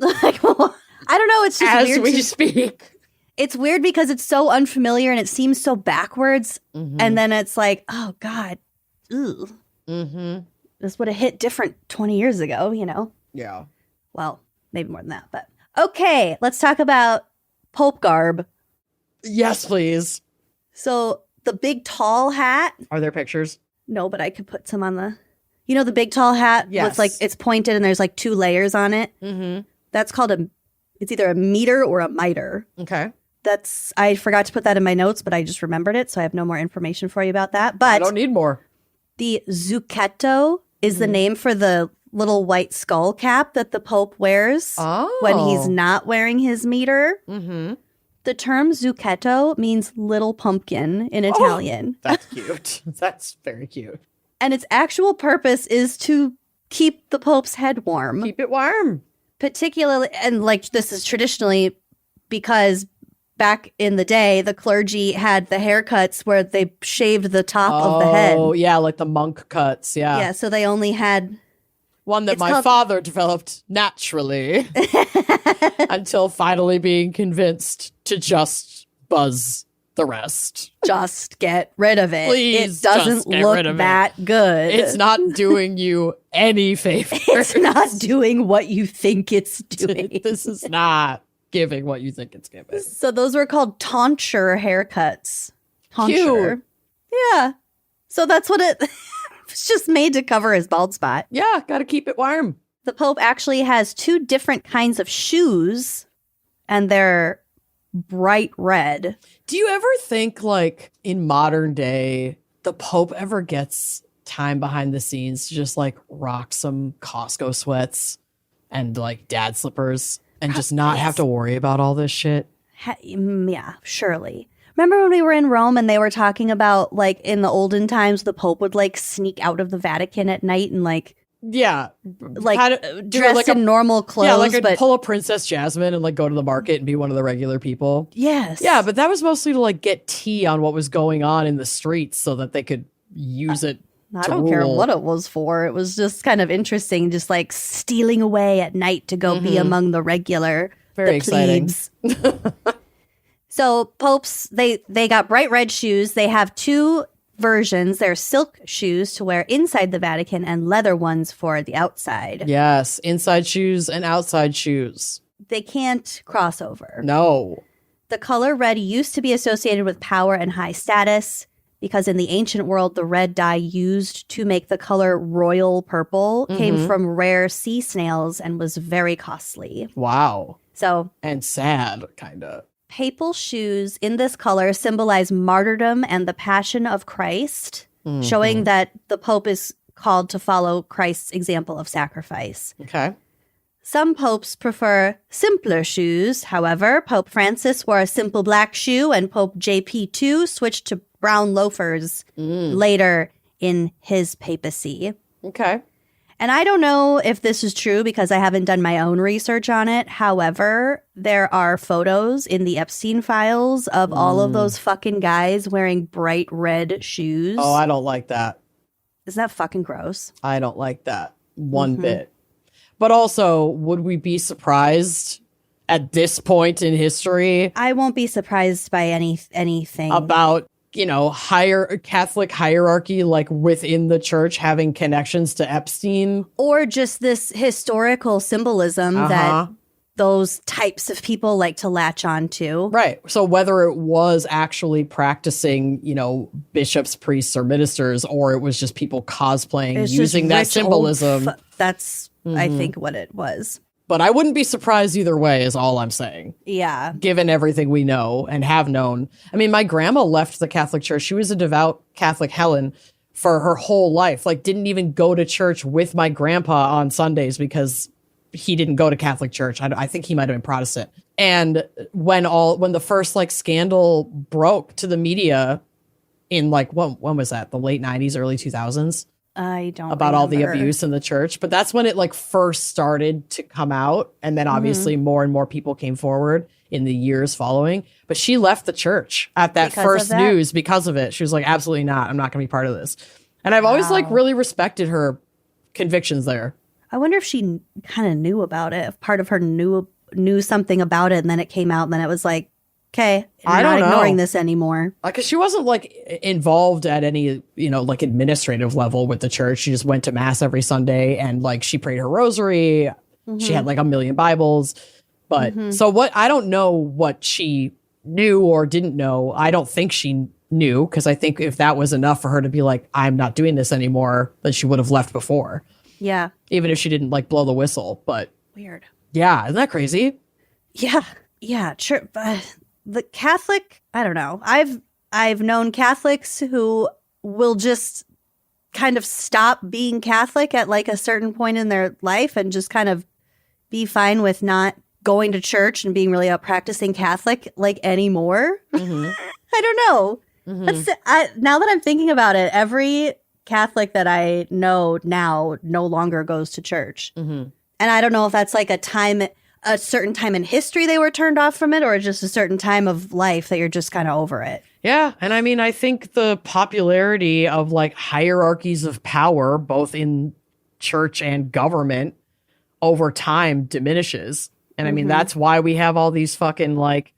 Like, well, I don't know. It's just as weird we speak. It's weird because it's so unfamiliar and it seems so backwards. And then it's like, oh God, ooh, this would have hit different 20 years ago, you know? Yeah. Well, maybe more than that, but okay. Let's talk about Pope garb. Yes, please. So the big tall hat. Are there pictures? No, but I could put some on the, you know, the big tall hat. Yes. It's like, it's pointed and there's like 2 layers on it. That's called it's either a meter or a mitre. Okay. I forgot to put that in my notes, but I just remembered it. So I have no more information for you about that. But I don't need more. The zucchetto is the name for the little white skull cap that the Pope wears when he's not wearing his mitre. The term zucchetto means little pumpkin in Italian. That's cute. That's very cute. And its actual purpose is to keep the Pope's head warm. Keep it warm. Particularly, and like this is traditionally because back in the day, the clergy had the haircuts where they shaved the top of the head. Oh, yeah, like the monk cuts. Yeah. Yeah, so they only had one that my father developed naturally until finally being convinced to just buzz the rest. Just get rid of it. Please, it doesn't look that good. It's not doing you any favors. It's not doing what you think it's doing. This is not giving what you think it's giving. So those were called tonsure haircuts. Tonsure. Cute. Yeah. So that's what it's just made to cover his bald spot. Yeah, gotta keep it warm. The Pope actually has 2 different kinds of shoes, and they're bright red. Do you ever think, like, in modern day, the Pope ever gets time behind the scenes to just, like, rock some Costco sweats and, like, dad slippers and just not have to worry about all this shit? Yeah, surely. Remember when we were in Rome and they were talking about, like, in the olden times, the Pope would, like, sneak out of the Vatican at night and, like, yeah, like dressed like in normal clothes. Yeah, like but pull a Princess Jasmine and like go to the market and be one of the regular people. Yes. Yeah, but that was mostly to like get tea on what was going on in the streets so that they could use it. I don't care what it was for. It was just kind of interesting, just like stealing away at night to go be among the regular. Very exciting. So popes, they got bright red shoes. They have 2 versions. They're silk shoes to wear inside the Vatican and leather ones for the outside. Yes, inside shoes and outside shoes. They can't cross over. No. The color red used to be associated with power and high status because in the ancient world, the red dye used to make the color royal purple came from rare sea snails and was very costly. Wow. So. And sad, kind of. papal shoes in this color symbolize martyrdom and the passion of Christ, showing that the Pope is called to follow Christ's example of sacrifice. Okay. Some popes prefer simpler shoes. However, Pope Francis wore a simple black shoe, and Pope JP2 switched to brown loafers later in his papacy. Okay. And I don't know if this is true because I haven't done my own research on it. However, there are photos in the Epstein files of all of those fucking guys wearing bright red shoes. Oh, I don't like that. Isn't that fucking gross? I don't like that one bit. But also, would we be surprised at this point in history? I won't be surprised by anything about, you know, higher Catholic hierarchy, like within the church, having connections to Epstein. Or just this historical symbolism that those types of people like to latch on to. Right. So whether it was actually practicing, you know, bishops, priests, or ministers, or it was just people cosplaying It's using that symbolism. That's, I think, what it was. But I wouldn't be surprised either way, is all I'm saying. Yeah. Given everything we know and have known. I mean, my grandma left the Catholic Church. She was a devout Catholic Helen for her whole life. Like, didn't even go to church with my grandpa on Sundays because he didn't go to Catholic church. I think he might have been Protestant. And when the first like scandal broke to the media in like, when was that? The late 90s, early 2000s? I don't about all the remember. abuse in the church. But that's when it like first started to come out. And then obviously more and more people came forward in the years following. But she left the church at that first news because of it. She was like, absolutely not. I'm not going to be part of this. And I've always like really respected her convictions there. I wonder if she kind of knew about it. If part of her knew something about it, and then it came out, and then it was like, okay, I'm not ignoring this anymore. Because she wasn't like involved at any, you know, like administrative level with the church. She just went to mass every Sunday, and like she prayed her rosary. She had like 1 million Bibles. But so what? I don't know what she knew or didn't know. I don't think she knew, because I think if that was enough for her to be like, I'm not doing this anymore, then she would have left before. Yeah. Even if she didn't like blow the whistle. But weird. Yeah. Isn't that crazy? Yeah. Yeah. Sure. But the Catholic, I don't know. I've known Catholics who will just kind of stop being Catholic at like a certain point in their life and just kind of be fine with not going to church and being really a practicing Catholic like anymore. I don't know. Now that I'm thinking about it, every Catholic that I know now no longer goes to church. And I don't know if that's like a certain time in history they were turned off from it, or just a certain time of life that you're just kind of over it. Yeah. And I mean, I think the popularity of like hierarchies of power, both in church and government, over time diminishes. And I mean, that's why we have all these fucking like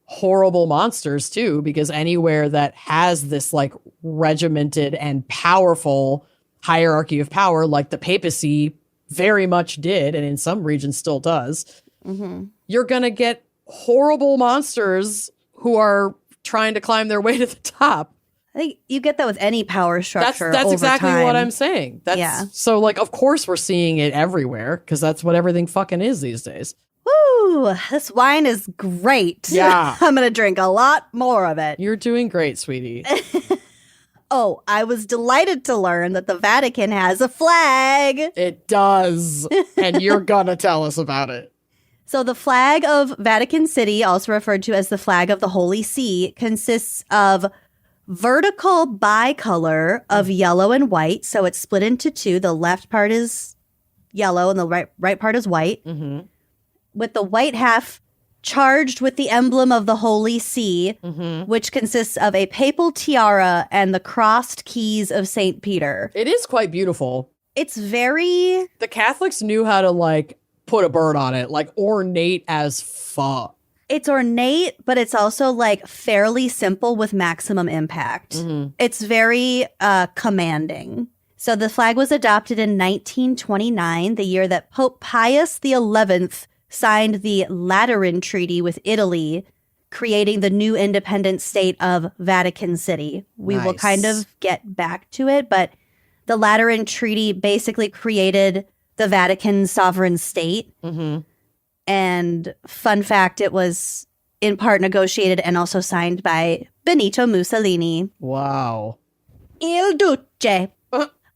horrible monsters too, because anywhere that has this like regimented and powerful hierarchy of power, like the papacy very much did, and in some regions still does, you're going to get horrible monsters who are trying to climb their way to the top. I think you get that with any power structure. That's over exactly time. what I'm saying. So like, of course we're seeing it everywhere, because that's what everything fucking is these days. Woo! This wine is great. Yeah. I'm going to drink a lot more of it. You're doing great, sweetie. Oh, I was delighted to learn that the Vatican has a flag. It does. And you're going to tell us about it. So the flag of Vatican City, also referred to as the flag of the Holy See, consists of vertical bicolor of yellow and white. So it's split into two. The left part is yellow and the right part is white. With the white half charged with the emblem of the Holy See, which consists of a papal tiara and the crossed keys of St. Peter. It is quite beautiful. It's very... The Catholics knew how to like put a bird on it, like ornate as fuck. It's ornate, but it's also like fairly simple with maximum impact. It's very commanding. So the flag was adopted in 1929, the year that Pope Pius XI signed the Lateran Treaty with Italy, creating the new independent state of Vatican City. We will kind of get back to it, but the Lateran Treaty basically created the Vatican sovereign state. And fun fact, it was in part negotiated and also signed by Benito Mussolini. Wow. Il Duce.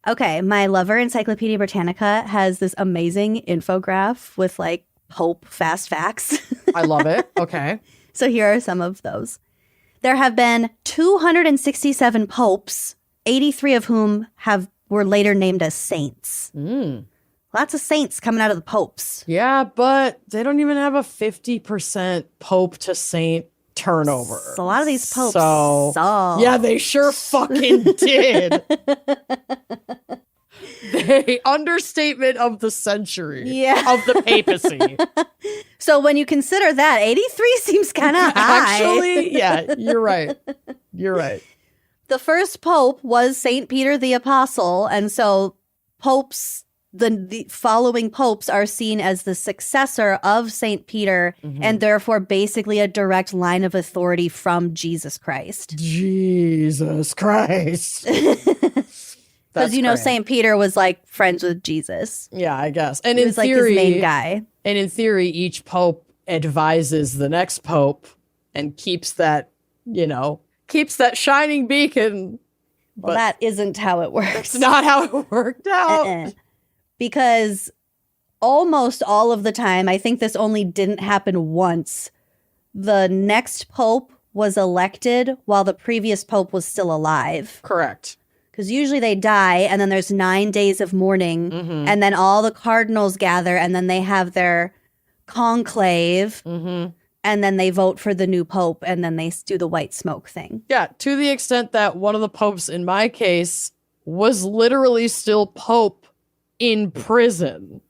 Okay, my lover Encyclopedia Britannica has this amazing infograph with like Pope fast facts. I love it. Okay. So here are some of those. There have been 267 popes, 83 of whom were later named as saints. Lots of saints coming out of the popes. Yeah, but they don't even have a 50% pope to saint turnover. So a lot of these popes yeah, they sure fucking did. They understatement of the century. Of the papacy. So when you consider that, 83 seems kind of high. Actually, yeah, you're right. You're right. The first pope was Saint Peter the Apostle, and so popes, the following popes are seen as the successor of Saint Peter, and therefore basically a direct line of authority from Jesus Christ. Jesus Christ. Because, you know, St. Peter was like friends with Jesus. Yeah, I guess. And he was like his main guy. And in theory, each pope advises the next pope and keeps that, keeps that shining beacon. Well, that isn't how it works. That's not how it worked out. Because almost all of the time, I think this only didn't happen once, the next pope was elected while the previous pope was still alive. Correct. Because usually they die, and then there's 9 days of mourning, and then all the cardinals gather, and then they have their conclave, and then they vote for the new pope, and then they do the white smoke thing. Yeah, to the extent that one of the popes, in my case, was literally still pope in prison.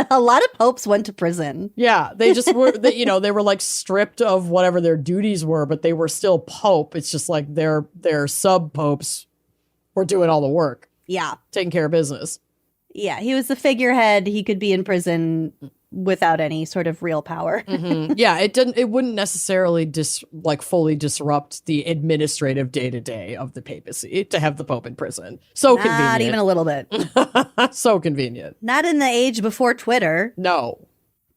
A lot of popes went to prison. Yeah, they just were, they were like stripped of whatever their duties were, but they were still pope. It's just like their sub-popes were doing all the work. Yeah. Taking care of business. Yeah, he was the figurehead. He could be in prison without any sort of real power. Yeah, it wouldn't necessarily fully disrupt the administrative day-to-day of the papacy to have the Pope in prison. So convenient. Not even a little bit. So convenient. Not in the age before Twitter. No.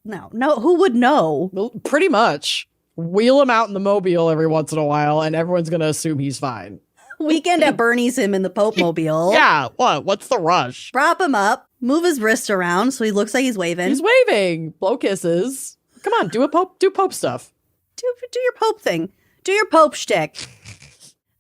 Who would know? Well, pretty much. Wheel him out in the mobile every once in a while, and everyone's going to assume he's fine. Weekend at Bernie's him in the Pope mobile. Yeah, what's the rush? Prop him up, move his wrist around so he looks like he's waving. He's waving. Blow kisses. Come on, do Pope stuff. Do your Pope thing. Do your Pope shtick.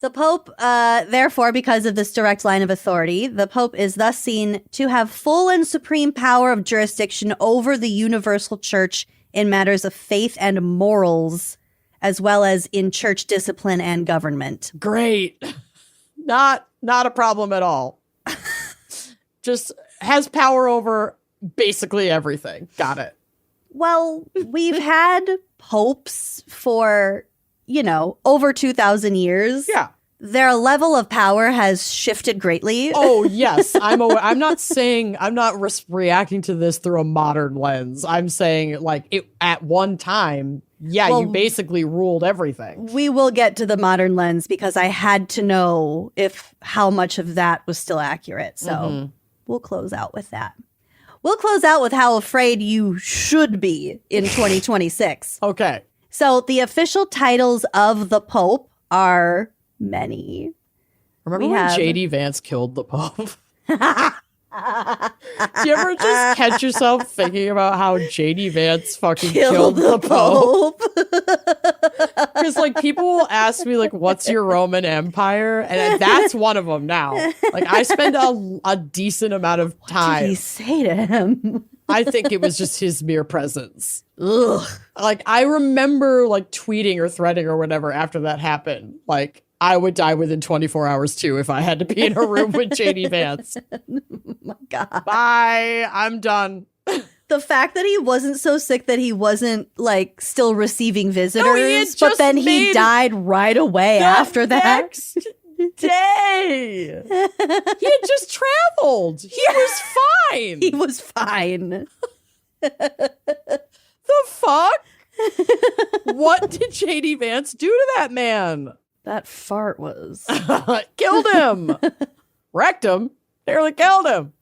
The Pope, therefore, because of this direct line of authority, the Pope is thus seen to have full and supreme power of jurisdiction over the universal church in matters of faith and morals, as well as in church discipline and government. Great. Not a problem at all. Just has power over basically everything. Got it. Well, we've had popes for, over 2,000 years. Yeah. Their level of power has shifted greatly. Oh, yes. I'm aware. I'm not reacting to this through a modern lens. I'm saying at one time, you basically ruled everything. We will get to the modern lens because I had to know how much of that was still accurate. So we'll close out with that. We'll close out with how afraid you should be in 2026. Okay. So the official titles of the Pope are many. Remember when J.D. Vance killed the Pope? Do you ever just catch yourself thinking about how J.D. Vance fucking killed the Pope? Because people will ask me what's your Roman Empire? And that's one of them now. I spend a decent amount of time. What did he say to him? I think it was just his mere presence. Ugh. I remember tweeting or threading or whatever after that happened. I would die within 24 hours too if I had to be in a room with J.D. Vance. Oh my God. Bye. I'm done. The fact that he wasn't so sick that he wasn't still receiving visitors, but then he died right away after that. Next day. He had just traveled. He was fine. He was fine. The fuck? What did J.D. Vance do to that man? That fart was. Killed him. Wrecked him. Nearly killed him.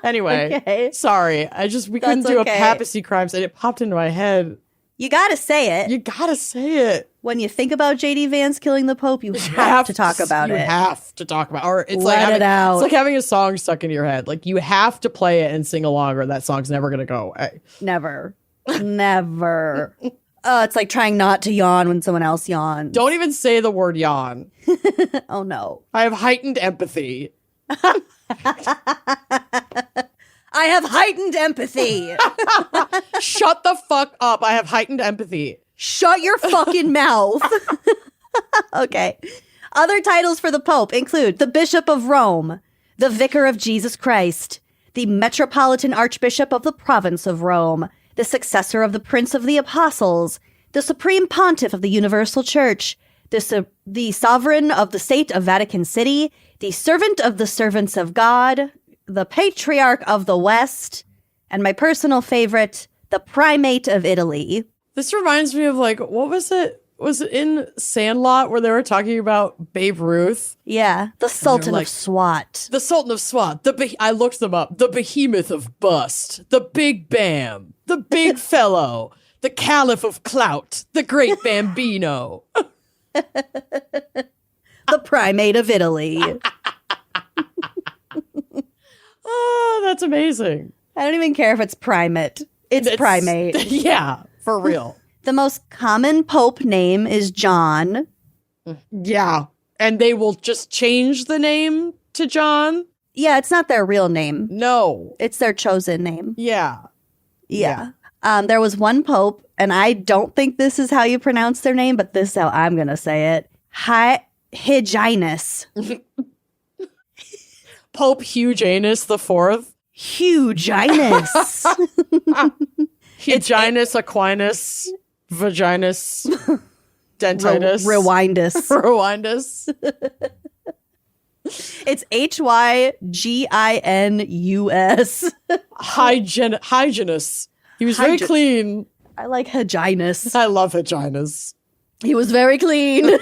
Anyway, sorry. We couldn't do a Papacy Crimes, and it popped into my head You gotta say it. You gotta say it. When you think about J.D. Vance killing the Pope, you have to talk about it. You have to talk about it. Or it's Let it out. It's like having a song stuck in your head. Like, you have to play it and sing along, or that song's never going to go away. Never. Never. It's like trying not to yawn when someone else yawns. Don't even say the word yawn. Oh, no. I have heightened empathy. I have heightened empathy. Shut the fuck up. I have heightened empathy. Shut your fucking mouth. Okay. Other titles for the Pope include the Bishop of Rome, the Vicar of Jesus Christ, the Metropolitan Archbishop of the Province of Rome, the successor of the Prince of the Apostles, the Supreme Pontiff of the Universal Church, the Sovereign of the State of Vatican City, the Servant of the Servants of God, the Patriarch of the West, and my personal favorite, the Primate of Italy. This reminds me of, like, what was it? Was it in Sandlot where they were talking about Babe Ruth? Yeah, the Sultan of Swat. The Sultan of Swat. I looked them up. The Behemoth of Bust. The Big Bam. The Big Fellow. The Caliph of Clout. The Great Bambino. The Primate of Italy. Oh, that's amazing. I don't even care if it's primate. It's primate. Yeah, for real. The most common Pope name is John. Yeah, and they will just change the name to John? Yeah, it's not their real name. No. It's their chosen name. Yeah. Yeah. There was one Pope, and I don't think this is how you pronounce their name, but this is how I'm going to say it. Hyginus. Pope Hugenus the Fourth. Huginus. Huginus Aquinas. Vaginus. Dentitis. Rewindus. Rewindus. It's Hyginus. Hyginus. He was very clean. I like Hyginus. I love Hyginus. He was very clean.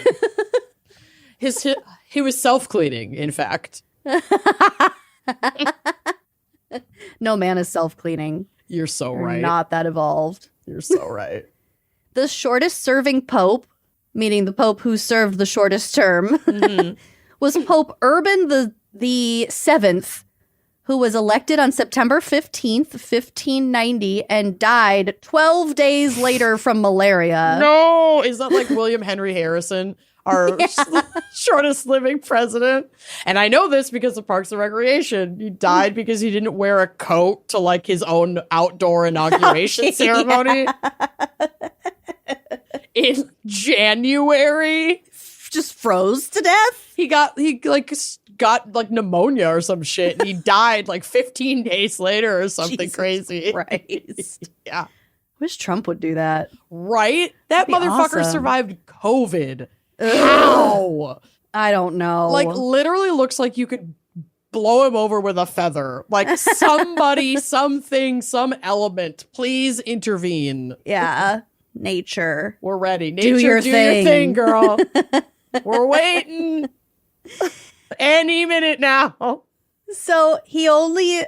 He was self-cleaning, in fact. No man is self-cleaning. You're so You're right. not that evolved. You're so right. The shortest serving Pope, meaning the Pope who served the shortest term, was Pope Urban the Seventh, who was elected on September 15th, 1590, and died 12 days later from malaria. No! Is that like William Henry Harrison, our shortest living president? And I know this because of Parks and Recreation. He died because he didn't wear a coat to like his own outdoor inauguration ceremony. In January. Just froze to death? He got pneumonia or some shit, and he died like 15 days later or something Jesus crazy. Christ. Yeah. Wish Trump would do that. Right? That That'd be motherfucker awesome. survived COVID. How? I don't know. Like, literally looks like you could blow him over with a feather. Like, somebody, something, some element, please intervene. Yeah. Nature. We're ready. Nature, Do your thing, girl. We're waiting. Any minute now. So he only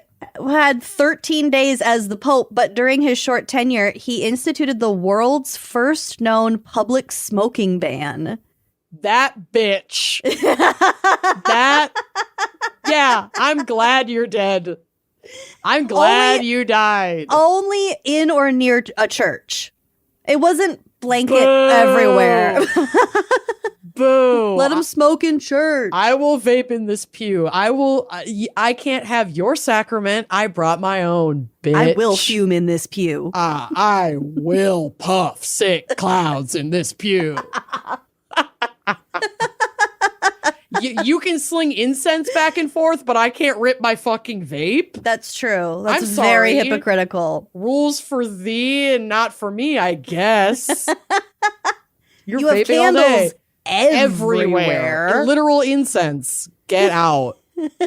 had 13 days as the Pope, but during his short tenure, he instituted the world's first known public smoking ban. That bitch. Yeah, I'm glad you're dead. I'm glad you died. Only in or near a church. It wasn't blanket Boo. everywhere. Boo. Let him smoke in church. I will vape in this pew. I can't have your sacrament. I brought my own, bitch. I will fume in this pew. I will puff sick clouds in this pew. You can sling incense back and forth, but I can't rip my fucking vape. That's true. That's I'm very sorry. hypocritical. Rules for thee and not for me, I guess. You're You have vaping all day. candles everywhere. Literal incense. Get out. This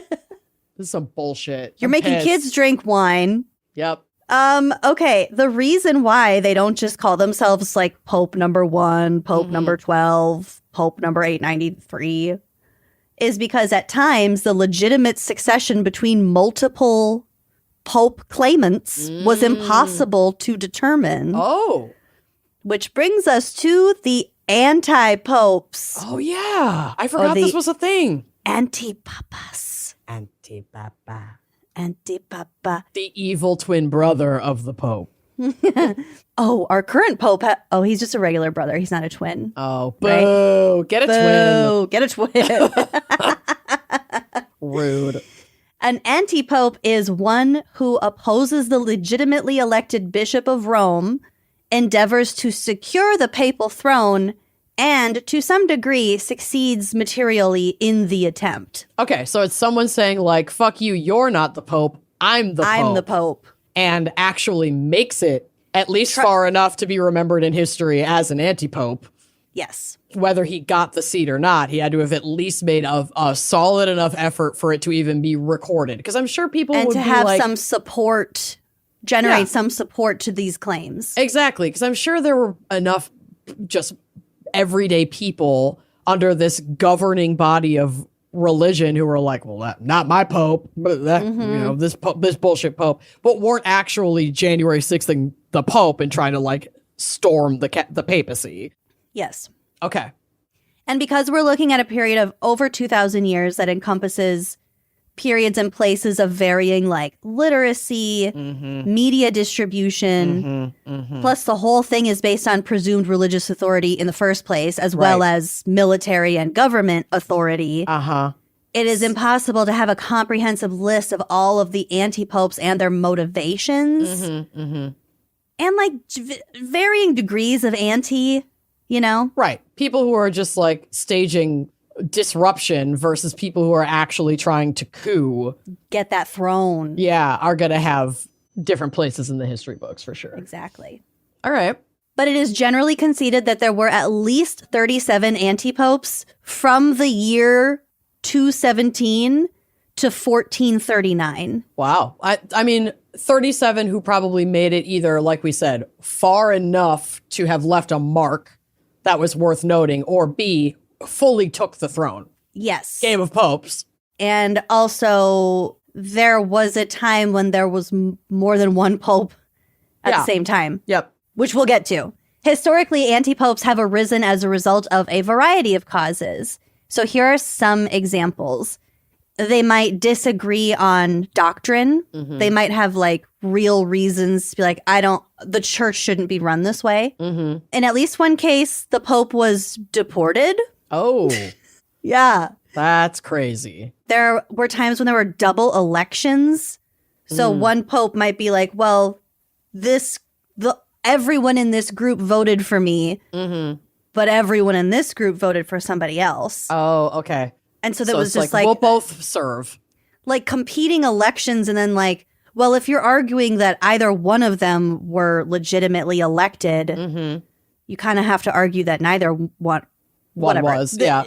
is some bullshit. You're I'm making pissed. kids drink wine. Yep. Okay. The reason why they don't just call themselves like Pope number 1, Pope number 12, Pope number 893 is because at times the legitimate succession between multiple Pope claimants was impossible to determine. Oh. Which brings us to the anti-popes. Oh, yeah. I forgot this was a thing. Anti-papas. Anti-papa. Anti-papa. The evil twin brother of the Pope. Oh, our current Pope. He's just a regular brother. He's not a twin. Oh, boo. Right? Get a twin. Get a twin. Rude. An anti-pope is one who opposes the legitimately elected Bishop of Rome, endeavors to secure the papal throne, and to some degree succeeds materially in the attempt. Okay, so it's someone saying like, fuck you, you're not the Pope, I'm the Pope. I'm the Pope. And actually makes it at least far enough to be remembered in history as an anti-pope. Yes. Whether he got the seat or not, he had to have at least made a solid enough effort for it to even be recorded. Because I'm sure people would be like... And to have some support, generate some support to these claims. Exactly, because I'm sure there were enough just everyday people under this governing body of religion who were like, well, not my pope, but that, you know, this bullshit pope, but weren't actually January 6th the pope and trying to like storm the papacy. Yes. Okay. And because we're looking at a period of over 2,000 years that encompasses periods and places of varying like literacy, media distribution, plus the whole thing is based on presumed religious authority in the first place, as well as military and government authority. It is impossible to have a comprehensive list of all of the anti-popes and their motivations. And like varying degrees of anti, you know? Right. People who are just like staging disruption versus people who are actually trying to coup. Get that throne. Yeah, are going to have different places in the history books for sure. Exactly. All right. But it is generally conceded that there were at least 37 anti-popes from the year 217 to 1439. Wow. I mean, 37 who probably made it either, like we said, far enough to have left a mark that was worth noting, or B, fully took the throne. Yes. Game of Popes. And also, there was a time when there was more than one pope at the same time. Yep. Which we'll get to. Historically, anti-popes have arisen as a result of a variety of causes. So here are some examples. They might disagree on doctrine. They might have like real reasons to be like, the church shouldn't be run this way. In at least one case, the Pope was deported. Oh. Yeah. That's crazy. There were times when there were double elections. So one Pope might be like, well, everyone in this group voted for me, but everyone in this group voted for somebody else. Oh, okay. And so that was just like, we'll both serve. Like competing elections, and then like, well, if you're arguing that either one of them were legitimately elected, you kind of have to argue that neither one was. Yeah.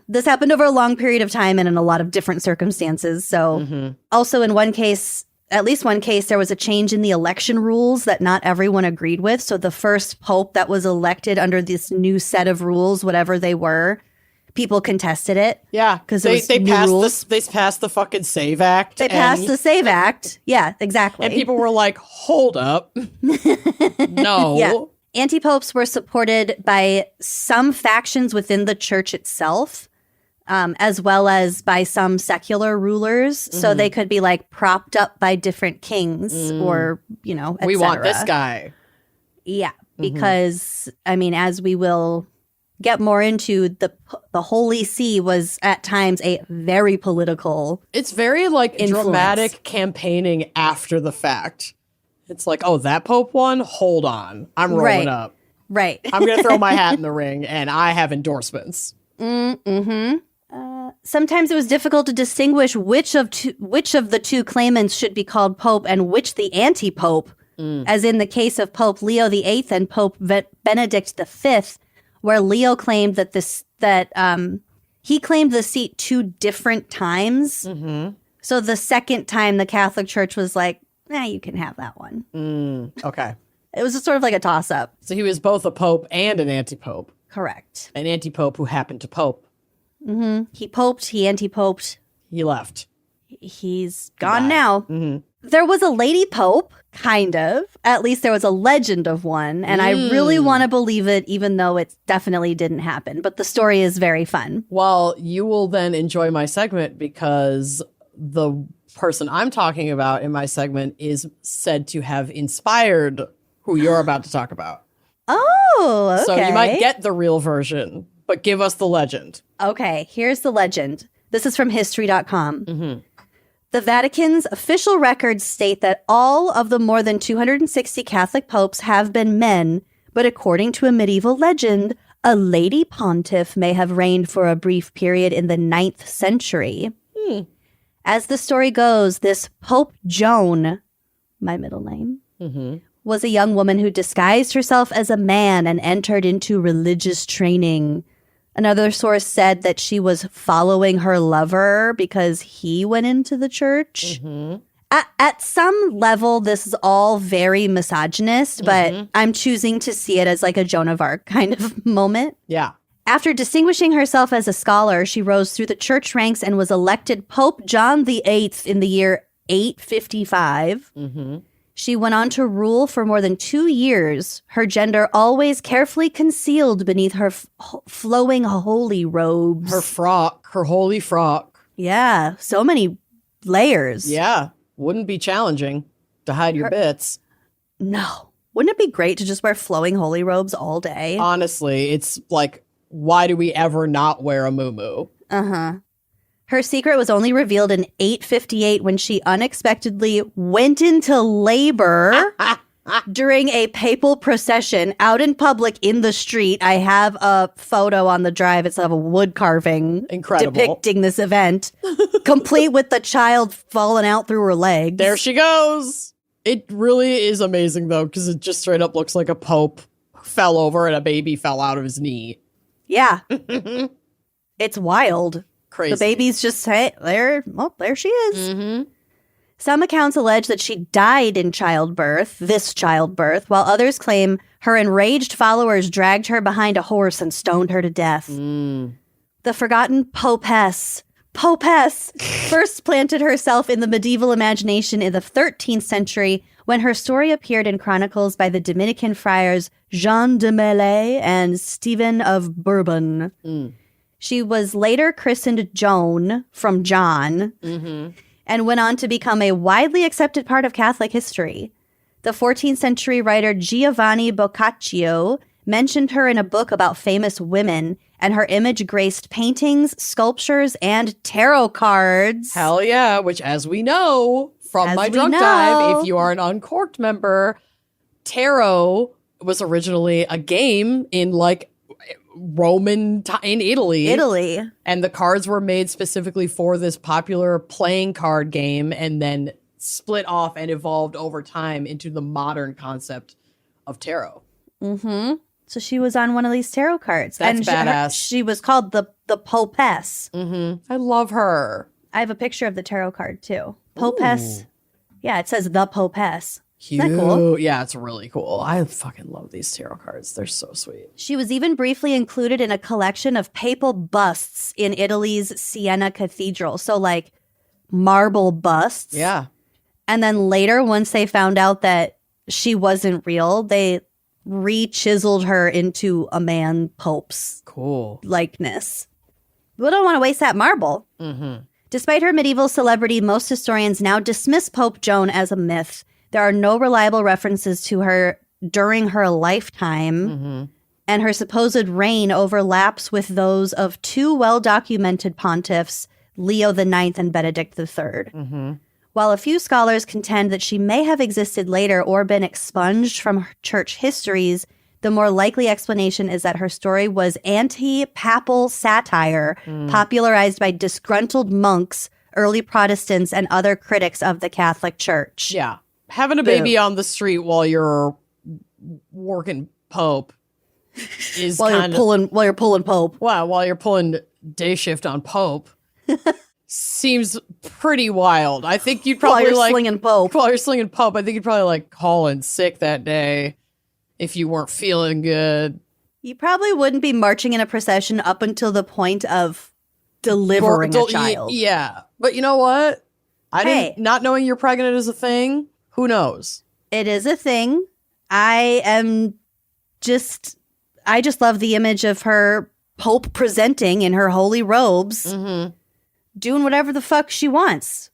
This happened over a long period of time and in a lot of different circumstances. So also in at least one case, there was a change in the election rules that not everyone agreed with. So the first pope that was elected under this new set of rules, whatever they were, people contested it. Yeah, because they passed the fucking Save Act. They passed the Save Act. Yeah, exactly. And people were like, hold up. No. Yeah. Anti-popes were supported by some factions within the church itself, as well as by some secular rulers. So they could be like propped up by different kings or, you know, et we cetera. Want this guy. Yeah, because, I mean, as we will get more into, the Holy See was at times a very political It's very like influence. Dramatic campaigning after the fact. It's like, oh, that Pope won? Hold on. I'm rolling up. Right. I'm going to throw my hat in the ring, and I have endorsements. Sometimes it was difficult to distinguish which of the two claimants should be called Pope and which the anti-Pope, as in the case of Pope Leo VIII and Pope Benedict V, where Leo claimed that he claimed the seat 2 different times. So the second time, the Catholic Church was like, you can have that one. Okay. It was just sort of like a toss-up. So he was both a pope and an anti-pope. Correct. An anti-pope who happened to pope. He poped, he anti-poped. He left. He's gone now. There was a lady pope, kind of. At least there was a legend of one. And I really want to believe it, even though it definitely didn't happen. But the story is very fun. Well, you will then enjoy my segment because the person I'm talking about in my segment is said to have inspired who you're about to talk about. Oh, okay. So you might get the real version, but give us the legend. Okay, here's the legend. This is from history.com. Mm-hmm. The Vatican's official records state that all of the more than 260 Catholic popes have been men, but according to a medieval legend, a lady pontiff may have reigned for a brief period in the 9th century. As the story goes, this Pope Joan, my middle name, was a young woman who disguised herself as a man and entered into religious training. Another source said that she was following her lover because he went into the church. At some level, this is all very misogynist, but I'm choosing to see it as like a Joan of Arc kind of moment. Yeah. After distinguishing herself as a scholar, she rose through the church ranks and was elected Pope John VIII in the year 855. She went on to rule for more than 2 years, her gender always carefully concealed beneath her flowing holy robes. Her frock, her holy frock. Yeah, so many layers. Yeah, wouldn't be challenging to hide your bits. No. Wouldn't it be great to just wear flowing holy robes all day? Honestly, it's like, why do we ever not wear a muumuu? Her secret was only revealed in 858 when she unexpectedly went into labor during a papal procession out in public in the street. I have a photo on the drive. It's of a wood carving depicting this event, complete with the child falling out through her legs. There she goes. It really is amazing, though, because it just straight up looks like a pope fell over and a baby fell out of his knee. Yeah. It's wild. Crazy. The baby's just there she is. Some accounts allege that she died in childbirth, while others claim her enraged followers dragged her behind a horse and stoned her to death. The forgotten Popess first planted herself in the medieval imagination in the 13th century when her story appeared in chronicles by the Dominican friars Jean de Maillet and Stephen of Bourbon. She was later christened Joan from John and went on to become a widely accepted part of Catholic history. The 14th century writer Giovanni Boccaccio mentioned her in a book about famous women, and her image graced paintings, sculptures, and tarot cards. Hell yeah, which, as we know from my drunk dive, if you are an Uncorked member, tarot was originally a game in like in Italy. And the cards were made specifically for this popular playing card game and then split off and evolved over time into the modern concept of tarot. So she was on one of these tarot cards. That's badass. She was called the Popess. I love her. I have a picture of the tarot card too. Popess. Ooh. Yeah, it says the Popess. Cute. Isn't that cool? Yeah, it's really cool. I fucking love these tarot cards. They're so sweet. She was even briefly included in a collection of papal busts in Italy's Siena Cathedral. So like marble busts. Yeah. And then later, once they found out that she wasn't real, they re-chiseled her into a man pope's likeness. We don't want to waste that marble. Despite her medieval celebrity, most historians now dismiss Pope Joan as a myth. There are no reliable references to her during her lifetime, and her supposed reign overlaps with those of two well-documented pontiffs, Leo IX and Benedict III. While a few scholars contend that she may have existed later or been expunged from church histories, the more likely explanation is that her story was anti-papal satire popularized by disgruntled monks, early Protestants, and other critics of the Catholic Church. Yeah. Having a baby on the street while you're working Pope is while you're pulling Pope. Wow, while you're pulling day shift on Pope seems pretty wild. I think you'd probably slinging Pope. While you're slinging Pope, I think you'd probably like call in sick that day if you weren't feeling good. You probably wouldn't be marching in a procession up until the point of delivering a child. Yeah, but you know what? Not knowing you're pregnant is a thing. Who knows? It is a thing. I just love the image of her Pope presenting in her holy robes, doing whatever the fuck she wants,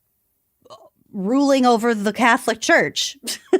ruling over the Catholic Church.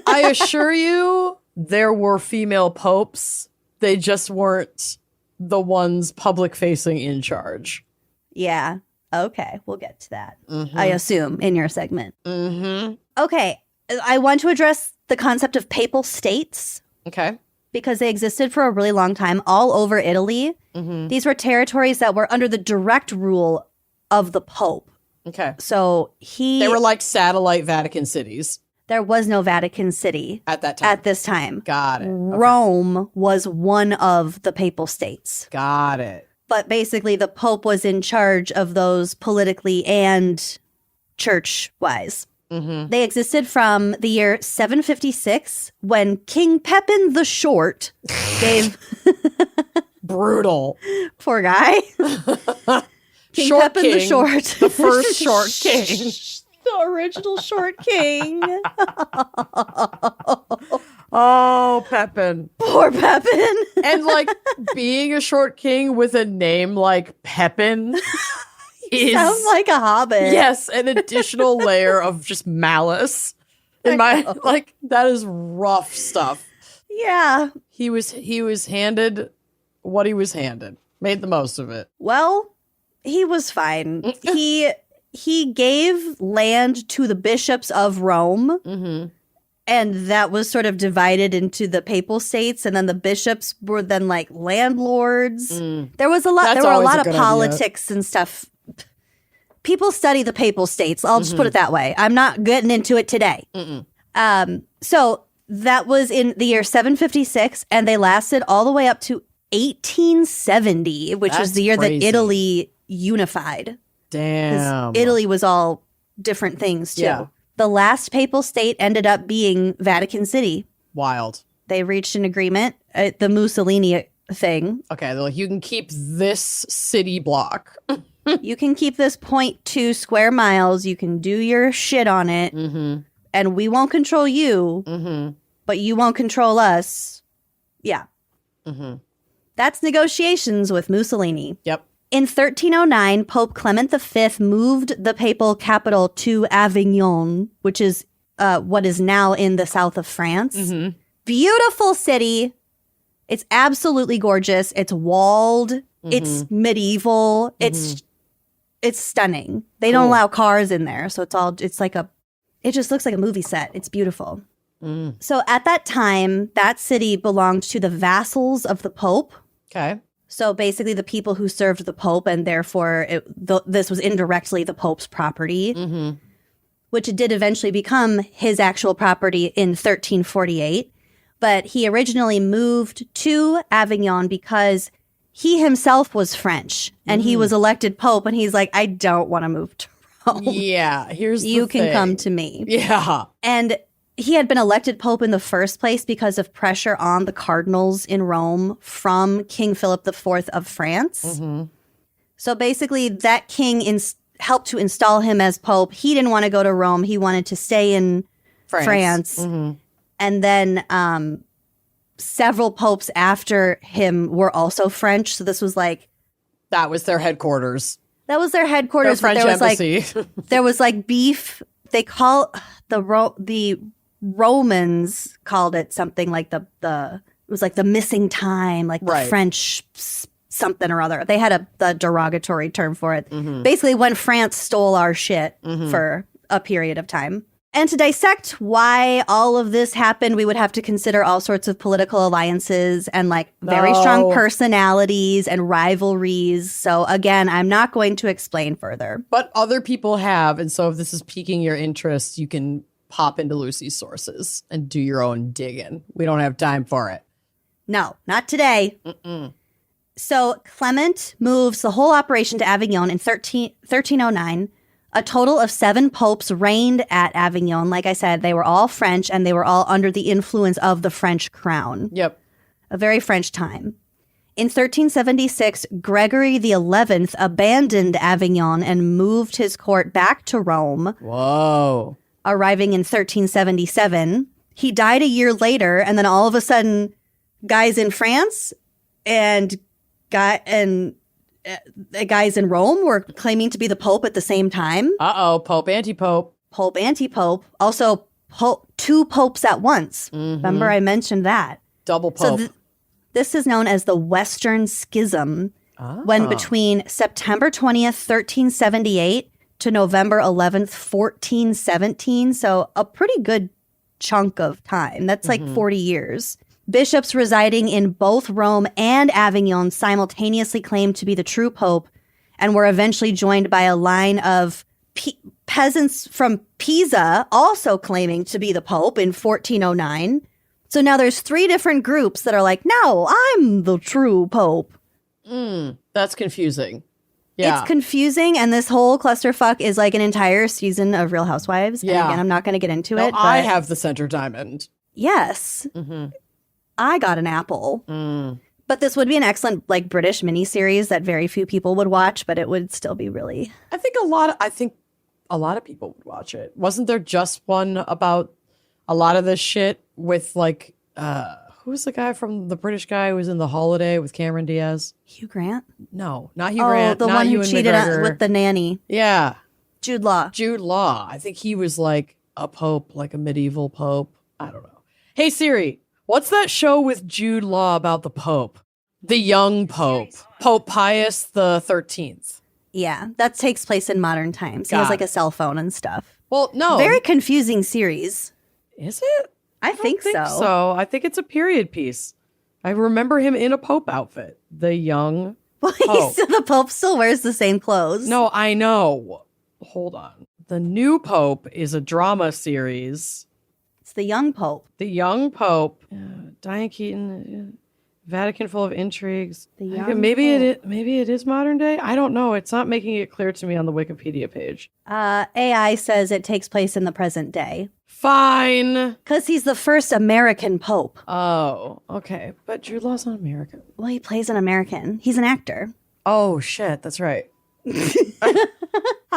I assure you, there were female popes. They just weren't the ones public-facing in charge. Yeah. Okay. We'll get to that, I assume, in your segment. Okay. I want to address the concept of papal states. Okay. Because they existed for a really long time all over Italy. These were territories that were under the direct rule of the Pope. Okay. So they were like satellite Vatican cities. There was no Vatican City at that time. At this time. Got it. Okay. Rome was one of the papal states. Got it. But basically, the Pope was in charge of those politically and church-wise. They existed from the year 756 when King Pepin the Short gave... Brutal. Poor guy. King Short Pepin King, the Short. The first Short King. The original Short King. Oh, Pepin. Poor Pepin. And like being a Short King with a name like Pepin sounds like a hobbit. Yes, an additional layer of just malice. In my like that is rough stuff. Yeah. He was handed what he was handed. Made the most of it. Well, he was fine. He gave land to the bishops of Rome. And that was sort of divided into the papal states, and then the bishops were then like landlords. There was a lot. There were a lot of politics and stuff. People study the papal states. I'll just put it that way. I'm not getting into it today. So that was in the year 756, and they lasted all the way up to 1870, which was the year that Italy unified. Damn. Italy was all different things too. Yeah. The last papal state ended up being Vatican City. Wild. They reached an agreement, the Mussolini thing. Okay, they're like, you can keep this city block. You can keep this 0.2 square miles. You can do your shit on it. And we won't control you, but you won't control us. Yeah. That's negotiations with Mussolini. Yep. In 1309, Pope Clement V moved the papal capital to Avignon, which is what is now in the south of France. Beautiful city. It's absolutely gorgeous. It's walled. It's medieval. It's stunning. They don't allow cars in there, so it just looks like a movie set. It's beautiful. So at that time, that city belonged to the vassals of the Pope. Okay. So basically the people who served the Pope, and therefore this was indirectly the Pope's property, which it did eventually become his actual property in 1348. But he originally moved to Avignon because he himself was French, and he was elected Pope, and he's like, I don't want to move to Rome. Yeah, you can come to me. Yeah. And he had been elected Pope in the first place because of pressure on the cardinals in Rome from King Philip IV of France. So basically, that king helped to install him as Pope. He didn't want to go to Rome. He wanted to stay in France. And then several popes after him were also French. So this was like... That was their headquarters. That was their headquarters. Their French embassy. There was like beef. They call the Romans called it something like it was like the missing time, like the French something or other. They had the derogatory term for it. Basically, when France stole our shit for a period of time. And to dissect why all of this happened, we would have to consider all sorts of political alliances and like very strong personalities and rivalries. So again, I'm not going to explain further. But other people have. And so if this is piquing your interest, you can pop into Lucy's sources and do your own digging. We don't have time for it. No, not today. So Clement moves the whole operation to Avignon in 1309. A total of 7 popes reigned at Avignon. Like I said, they were all French, and they were all under the influence of the French crown. Yep. A very French time. In 1376, Gregory XI abandoned Avignon and moved his court back to Rome. Whoa. Arriving in 1377. He died a year later, and then all of a sudden, guys in France and guys in Rome were claiming to be the Pope at the same time. Uh-oh, Pope, anti-Pope. Pope, anti-Pope. Also, two popes at once. Mm-hmm. Remember I mentioned that. Double Pope. So this is known as the Western Schism, when between September 20th, 1378 to November 11th, 1417. So a pretty good chunk of time. That's like 40 years. Bishops residing in both Rome and Avignon simultaneously claimed to be the true pope and were eventually joined by a line of peasants from Pisa also claiming to be the pope in 1409. So now there's 3 different groups that are like, no, I'm the true pope. That's confusing. Yeah. It's confusing, and this whole clusterfuck is like an entire season of Real Housewives. Yeah. And again, I'm not going to get into it. I have the center diamond. Yes. I got an apple. But this would be an excellent like British miniseries that very few people would watch, but it would still be really... I think a lot of people would watch it. Wasn't there just one about a lot of this shit with like who's the guy from the British guy who was in The Holiday with Cameron Diaz? Hugh Grant? No, not Hugh Grant. The not one who Ewan cheated McGregor. with the nanny. Yeah. Jude Law. Jude Law. I think he was like a pope, like a medieval pope. I don't know. Hey Siri, what's that show with Jude Law about the Pope? The young Pope. Pope Pius the 13th. Yeah, that takes place in modern times. He has like a cell phone and stuff. Well, no. Very confusing series. Is it? I think so. I think it's a period piece. I remember him in a Pope outfit. The young Pope. The Pope still wears the same clothes. No, I know. Hold on. The New Pope is a drama series. It's the young Pope. The young Pope. Diane Keaton. Vatican full of intrigues. Maybe it is modern day. I don't know. It's not making it clear to me on the Wikipedia page. AI says it takes place in the present day. Fine. Because he's the first American Pope. Oh, okay. But Jude Law's not American. Well, he plays an American. He's an actor. Oh, shit. That's right.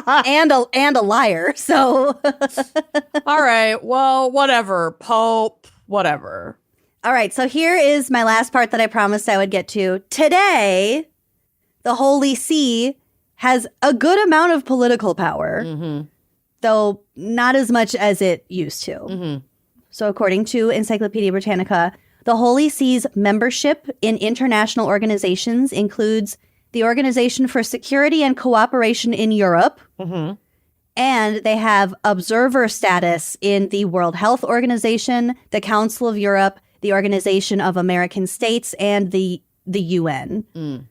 and a liar. So. All right. Well, whatever. Pope, whatever. All right, so here is my last part that I promised I would get to. Today, the Holy See has a good amount of political power, though not as much as it used to. So according to Encyclopedia Britannica, the Holy See's membership in international organizations includes the Organization for Security and Cooperation in Europe, and they have observer status in the World Health Organization, the Council of Europe, the Organization of American States, and the UN.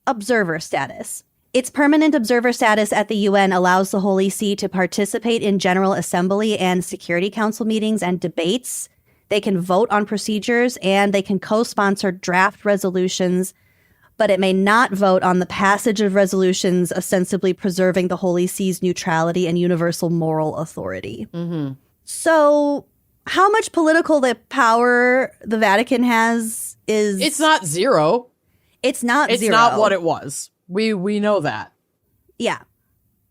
Observer status. Its permanent observer status at the UN allows the Holy See to participate in General Assembly and Security Council meetings and debates. They can vote on procedures, and they can co-sponsor draft resolutions, but it may not vote on the passage of resolutions ostensibly preserving the Holy See's neutrality and universal moral authority. So... how much political power the Vatican has is... It's not zero. It's not zero. It's not what it was. We know that. Yeah.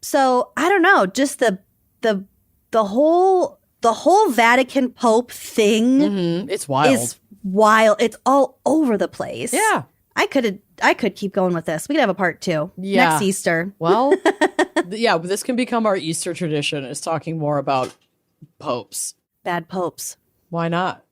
So, I don't know. Just the whole Vatican Pope thing... It's wild. Is wild. It's all over the place. Yeah. I could keep going with this. We could have a part 2. Yeah. Next Easter. Well, yeah, this can become our Easter tradition, is talking more about popes. Bad popes. Why not?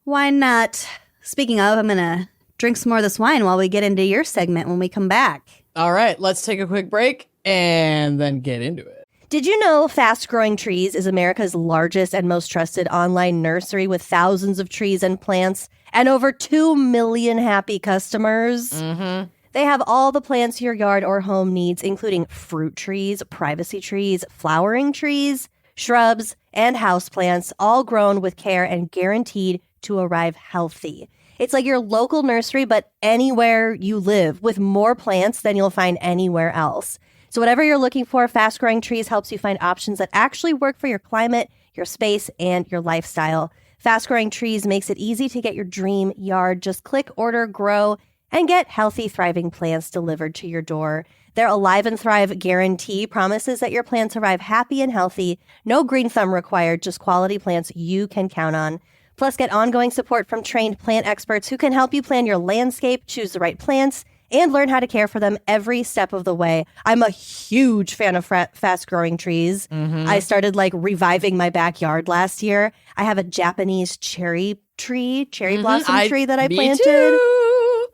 Why not? Speaking of, I'm going to drink some more of this wine while we get into your segment when we come back. All right, let's take a quick break and then get into it. Did you know Fast Growing Trees is America's largest and most trusted online nursery with thousands of trees and plants and over 2 million happy customers? They have all the plants your yard or home needs, including fruit trees, privacy trees, flowering trees, shrubs, and houseplants, all grown with care and guaranteed to arrive healthy. It's like your local nursery, but anywhere you live, with more plants than you'll find anywhere else. So whatever you're looking for, Fast Growing Trees helps you find options that actually work for your climate, your space, and your lifestyle. Fast Growing Trees makes it easy to get your dream yard. Just click, order, grow, and get healthy, thriving plants delivered to your door. Their Alive and Thrive guarantee promises that your plants arrive happy and healthy. No green thumb required, just quality plants you can count on. Plus, get ongoing support from trained plant experts who can help you plan your landscape, choose the right plants, and learn how to care for them every step of the way. I'm a huge fan of fast-growing trees. I started reviving my backyard last year. I have a Japanese cherry blossom tree that I planted. Too.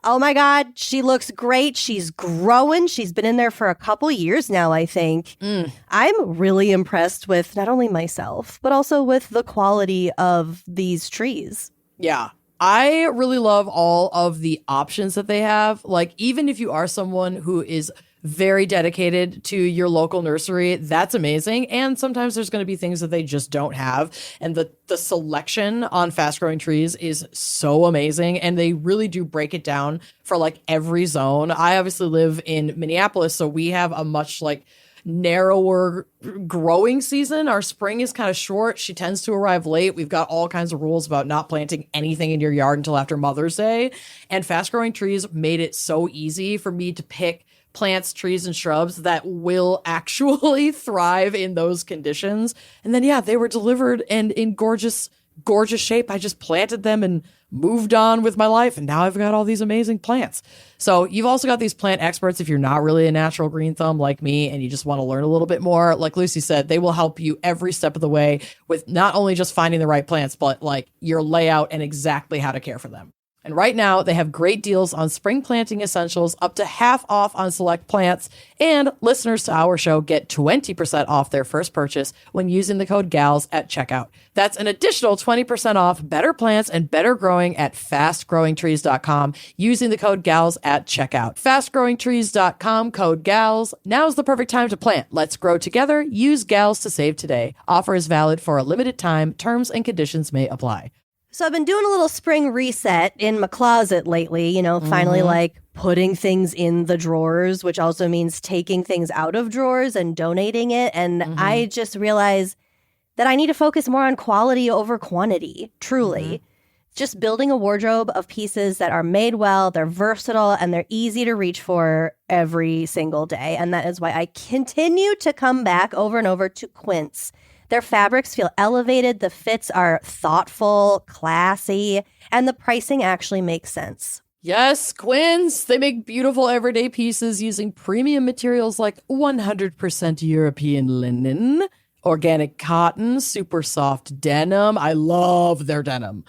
Oh my God, she looks great. She's growing. She's been in there for a couple years now, I think. I'm really impressed with not only myself, but also with the quality of these trees. Yeah. I really love all of the options that they have. Even if you are someone who is very dedicated to your local nursery, that's amazing. And sometimes there's going to be things that they just don't have. And the selection on Fast Growing Trees is so amazing. And they really do break it down for every zone. I obviously live in Minneapolis, so we have a much narrower growing season. Our spring is kind of short. She tends to arrive late. We've got all kinds of rules about not planting anything in your yard until after Mother's Day. And Fast Growing Trees made it so easy for me to pick plants, trees, and shrubs that will actually thrive in those conditions. And then, they were delivered and in gorgeous shape. I just planted them and moved on with my life. And now I've got all these amazing plants. So you've also got these plant experts. If you're not really a natural green thumb like me and you just want to learn a little bit more, like Lucy said, they will help you every step of the way with not only just finding the right plants, but your layout and exactly how to care for them. And right now, they have great deals on spring planting essentials, up to half off on select plants. And listeners to our show get 20% off their first purchase when using the code GALS at checkout. That's an additional 20% off better plants and better growing at fastgrowingtrees.com using the code GALS at checkout. Fastgrowingtrees.com, code GALS. Now's the perfect time to plant. Let's grow together. Use GALS to save today. Offer is valid for a limited time. Terms and conditions may apply. So I've been doing a little spring reset in my closet lately, finally putting things in the drawers, which also means taking things out of drawers and donating it. And I just realized that I need to focus more on quality over quantity, truly. Just building a wardrobe of pieces that are made well, they're versatile, and they're easy to reach for every single day. And that is why I continue to come back over and over to Quince. Their fabrics feel elevated, the fits are thoughtful, classy, and the pricing actually makes sense. Yes, Quince. They make beautiful everyday pieces using premium materials like 100% European linen, organic cotton, super soft denim. I love their denim.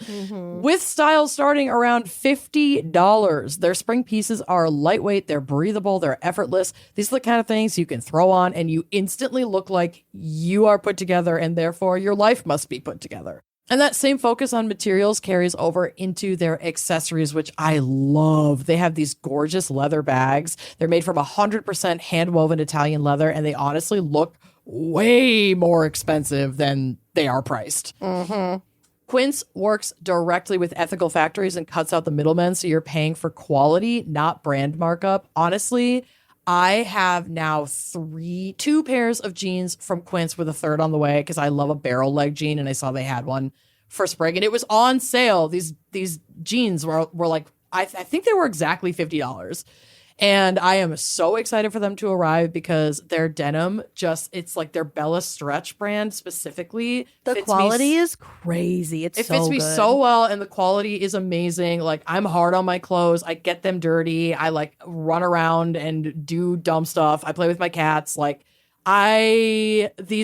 With styles starting around $50. Their spring pieces are lightweight, they're breathable, they're effortless. These are the kind of things you can throw on and you instantly look like you are put together and therefore your life must be put together. And that same focus on materials carries over into their accessories, which I love. They have these gorgeous leather bags. They're made from 100% hand-woven Italian leather, and they honestly look way more expensive than they are priced. Quince works directly with ethical factories and cuts out the middlemen, so you're paying for quality, not brand markup. Honestly, I have now two pairs of jeans from Quince with a third on the way because I love a barrel leg jean and I saw they had one for spring and it was on sale. These jeans were I think they were exactly $50. And I am so excited for them to arrive because their denim it's their Bella Stretch brand specifically. The quality is crazy. It fits me so well and the quality is amazing. I'm hard on my clothes. I get them dirty. I run around and do dumb stuff. I play with my cats. These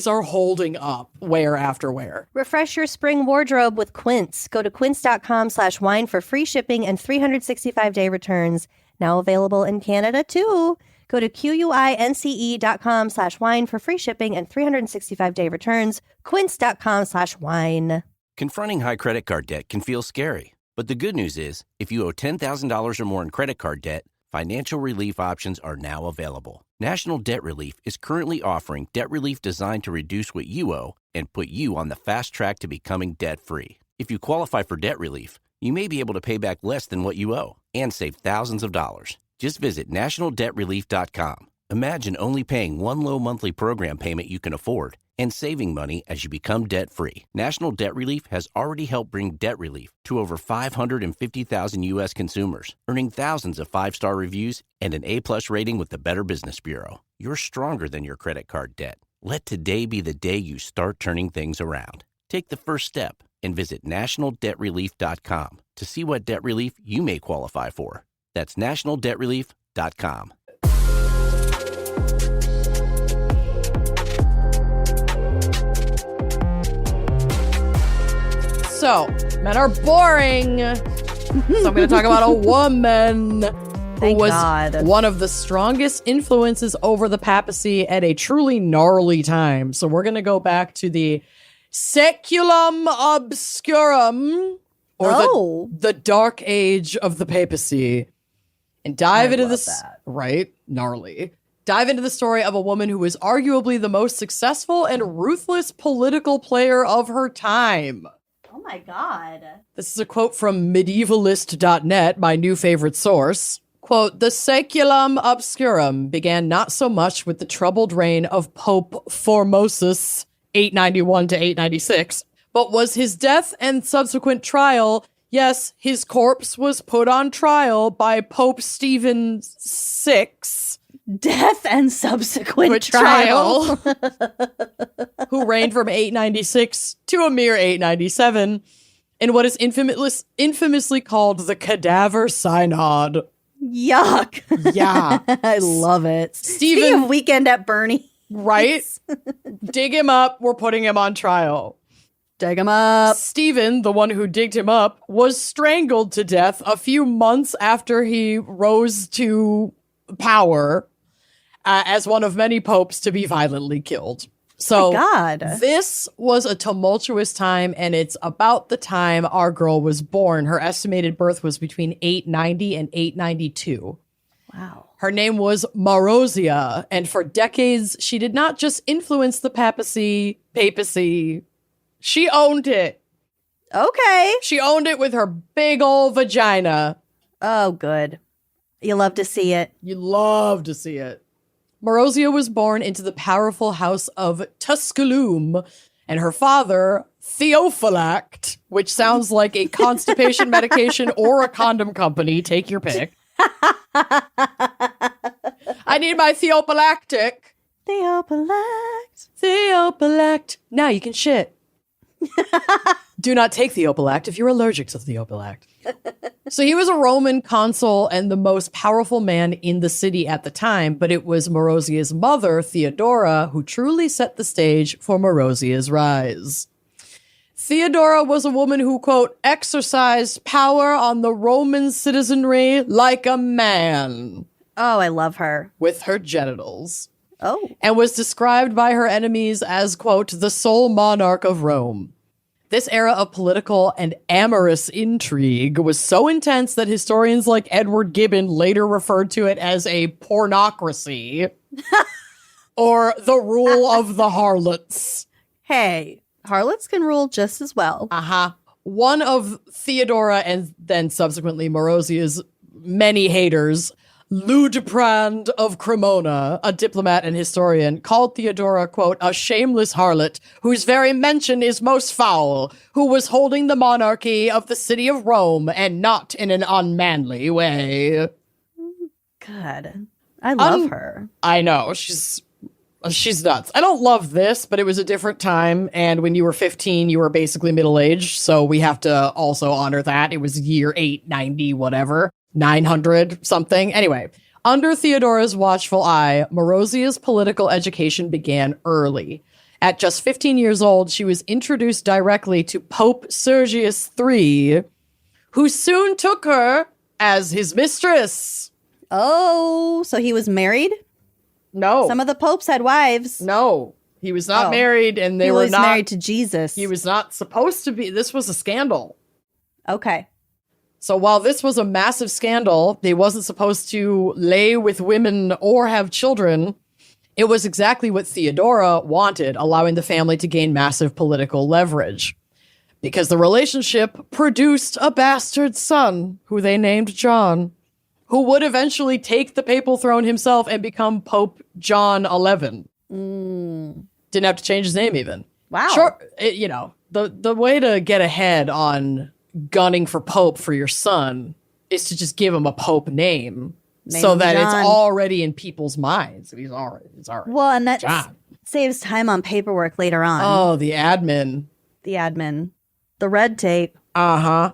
are holding up wear after wear. Refresh your spring wardrobe with Quince. Go to quince.com/wine for free shipping and 365-day returns. Now available in Canada, too. Go to quince.com/wine for free shipping and 365-day returns. Quince.com/wine. Confronting high credit card debt can feel scary. But the good news is, if you owe $10,000 or more in credit card debt, financial relief options are now available. National Debt Relief is currently offering debt relief designed to reduce what you owe and put you on the fast track to becoming debt-free. If you qualify for debt relief, you may be able to pay back less than what you owe and save thousands of dollars. Just visit nationaldebtrelief.com. Imagine only paying one low monthly program payment you can afford and saving money as you become debt-free. National Debt Relief has already helped bring debt relief to over 550,000 U.S. consumers, earning thousands of five-star reviews and an A-plus rating with the Better Business Bureau. You're stronger than your credit card debt. Let today be the day you start turning things around. Take the first step and visit nationaldebtrelief.com to see what debt relief you may qualify for. That's nationaldebtrelief.com. So, men are boring. So I'm going to talk about a woman who was one of the strongest influences over the papacy at a truly gnarly time. So we're going to go back to the Saeculum Obscurum, or the dark age of the papacy, and dive into this. Right? Gnarly. Dive into the story of a woman who was arguably the most successful and ruthless political player of her time. Oh my God. This is a quote from medievalist.net, my new favorite source. Quote, the Saeculum Obscurum began not so much with the troubled reign of Pope Formosus, 891 to 896, but was his death and subsequent trial. Yes, his corpse was put on trial by Pope Stephen VI. Death and subsequent trial. Who reigned from 896 to a mere 897 in what is infamously called the Cadaver Synod. Yuck. Yeah. I love it. Speaking of Weekend at Bernie. Right? Dig him up. We're putting him on trial. Dig him up. Stephen, the one who digged him up, was strangled to death a few months after he rose to power as one of many popes to be violently killed. So this was a tumultuous time, and it's about the time our girl was born. Her estimated birth was between 890 and 892. Wow. Her name was Marozia, and for decades, she did not just influence the papacy, she owned it. Okay. She owned it with her big old vagina. Oh, good. You love to see it. You love to see it. Marozia was born into the powerful house of Tusculum, and her father, Theophylact, which sounds like a constipation medication or a condom company. Take your pick. I need my Theopylactic. Theopylact. Now you can shit. Do not take Theopylact if you're allergic to Theopylact. So he was a Roman consul and the most powerful man in the city at the time, but it was Marozia's mother, Theodora, who truly set the stage for Marozia's rise. Theodora was a woman who, quote, exercised power on the Roman citizenry like a man. Oh, I love her. With her genitals. Oh. And was described by her enemies as, quote, the sole monarch of Rome. This era of political and amorous intrigue was so intense that historians like Edward Gibbon later referred to it as a pornocracy or the rule of the harlots. Hey, harlots can rule just as well. Uh-huh. One of Theodora and then subsequently Marozia's many haters, Ludeprand of Cremona, a diplomat and historian, called Theodora, quote, a shameless harlot whose very mention is most foul, who was holding the monarchy of the city of Rome and not in an unmanly way. God, I love her. I know, she's nuts. I don't love this, but it was a different time, and when you were 15, you were basically middle-aged, so we have to also honor that. It was year 890, whatever. 900 something. Anyway, under Theodora's watchful eye, Marozia's political education began early. At just 15 years old, she was introduced directly to Pope Sergius III, who soon took her as his mistress. Oh, so he was married? No. Some of the popes had wives. No, he was not married, and they were not married to Jesus. He was not supposed to be. This was a scandal. Okay. So while this was a massive scandal, they wasn't supposed to lay with women or have children. It was exactly what Theodora wanted, allowing the family to gain massive political leverage. Because the relationship produced a bastard son, who they named John, who would eventually take the papal throne himself and become Pope John XI. Didn't have to change his name even. Wow. Sure, the way to get ahead on gunning for Pope for your son is to just give him a Pope name so that John. it's already in people's minds. It's all right. Well, and that John. saves time on paperwork later on. Oh, the admin. The red tape. Uh-huh.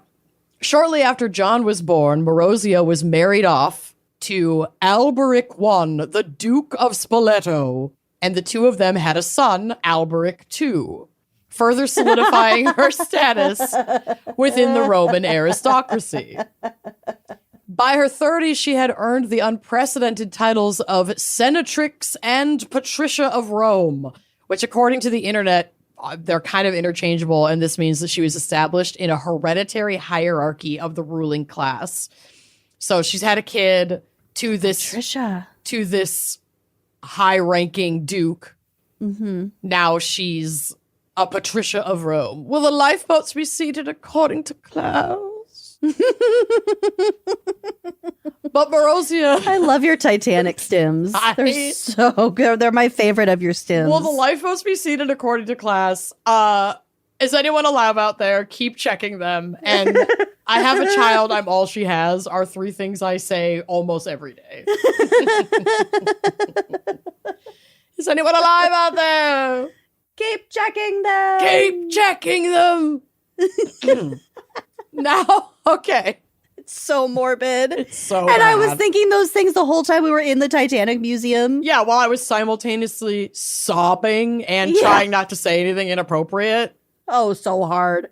Shortly after John was born, Marozia was married off to Alberic I, the Duke of Spoleto, and the two of them had a son, Alberic II, further solidifying her status within the Roman aristocracy. By her 30s, she had earned the unprecedented titles of Senatrix and Patricia of Rome, which, according to the internet, they're kind of interchangeable, and this means that she was established in a hereditary hierarchy of the ruling class. So she's had a kid to this high-ranking duke. Mm-hmm. Now she's a Patricia of Rome. Will the lifeboats be seated according to class? But Marozia... I love your Titanic stims. They're so good. They're my favorite of your stims. Will the lifeboats be seated according to class? Is anyone alive out there? Keep checking them. And I have a child. I'm all she has are 3 things I say almost every day. Is anyone alive out there? Keep checking them. Keep checking them. Now, okay. It's so morbid. It's so And bad. I was thinking those things the whole time we were in the Titanic Museum. Yeah, while I was simultaneously sobbing and trying not to say anything inappropriate. Oh, so hard.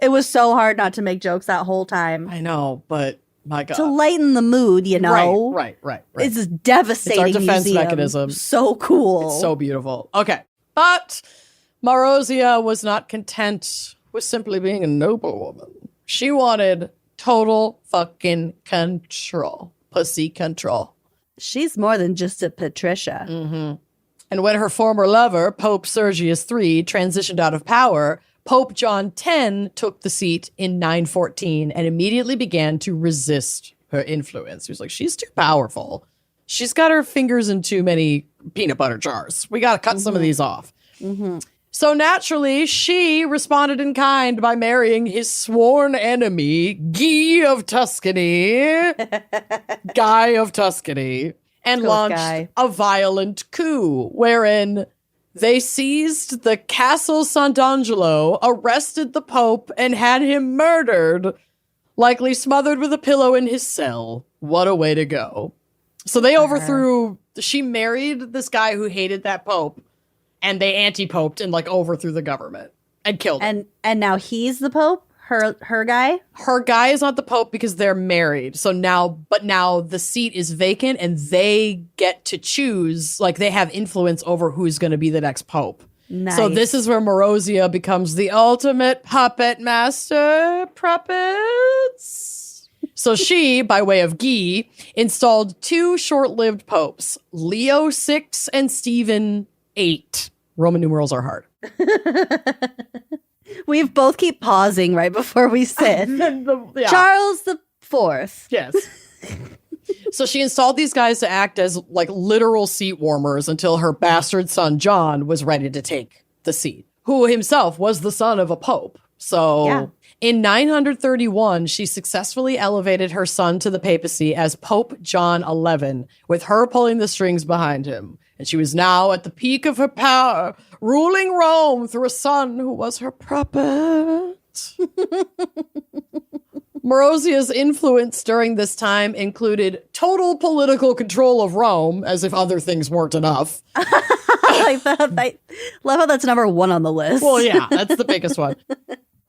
It was so hard not to make jokes that whole time. I know, but my God. To lighten the mood, you know? Right. It's a devastating It's our defense museum. mechanism. So cool. It's so beautiful. Okay. But Marozia was not content with simply being a noble woman. She wanted total fucking control. Pussy control. She's more than just a Patricia. Mm-hmm. And when her former lover, Pope Sergius III, transitioned out of power, Pope John X took the seat in 914 and immediately began to resist her influence. He was like, she's too powerful. She's got her fingers in too many peanut butter jars. We got to cut some of these off. Mm-hmm. So naturally, she responded in kind by marrying his sworn enemy, Guy of Tuscany, and launched a violent coup wherein they seized the Castle Sant'Angelo, arrested the Pope, and had him murdered, likely smothered with a pillow in his cell. What a way to go. So they overthrew, she married this guy who hated that Pope, and they anti-poped and overthrew the government and killed him. And now he's the Pope? Her guy? Her guy is not the Pope because they're married. So now the seat is vacant and they get to choose, they have influence over who's going to be the next Pope. Nice. So this is where Marozia becomes the ultimate puppet master. Puppets. So she, by way of Guy, installed 2 short-lived popes, Leo VI and Stephen VIII. Roman numerals are hard. We both keep pausing right before we say Charles the Fourth. Yes. So she installed these guys to act as literal seat warmers until her bastard son John was ready to take the seat, who himself was the son of a pope. So in 931, she successfully elevated her son to the papacy as Pope John XI, with her pulling the strings behind him. And she was now at the peak of her power, ruling Rome through a son who was her puppet. Marozia's influence during this time included total political control of Rome, as if other things weren't enough. I love how that's number 1 on the list. Well, yeah, that's the biggest one.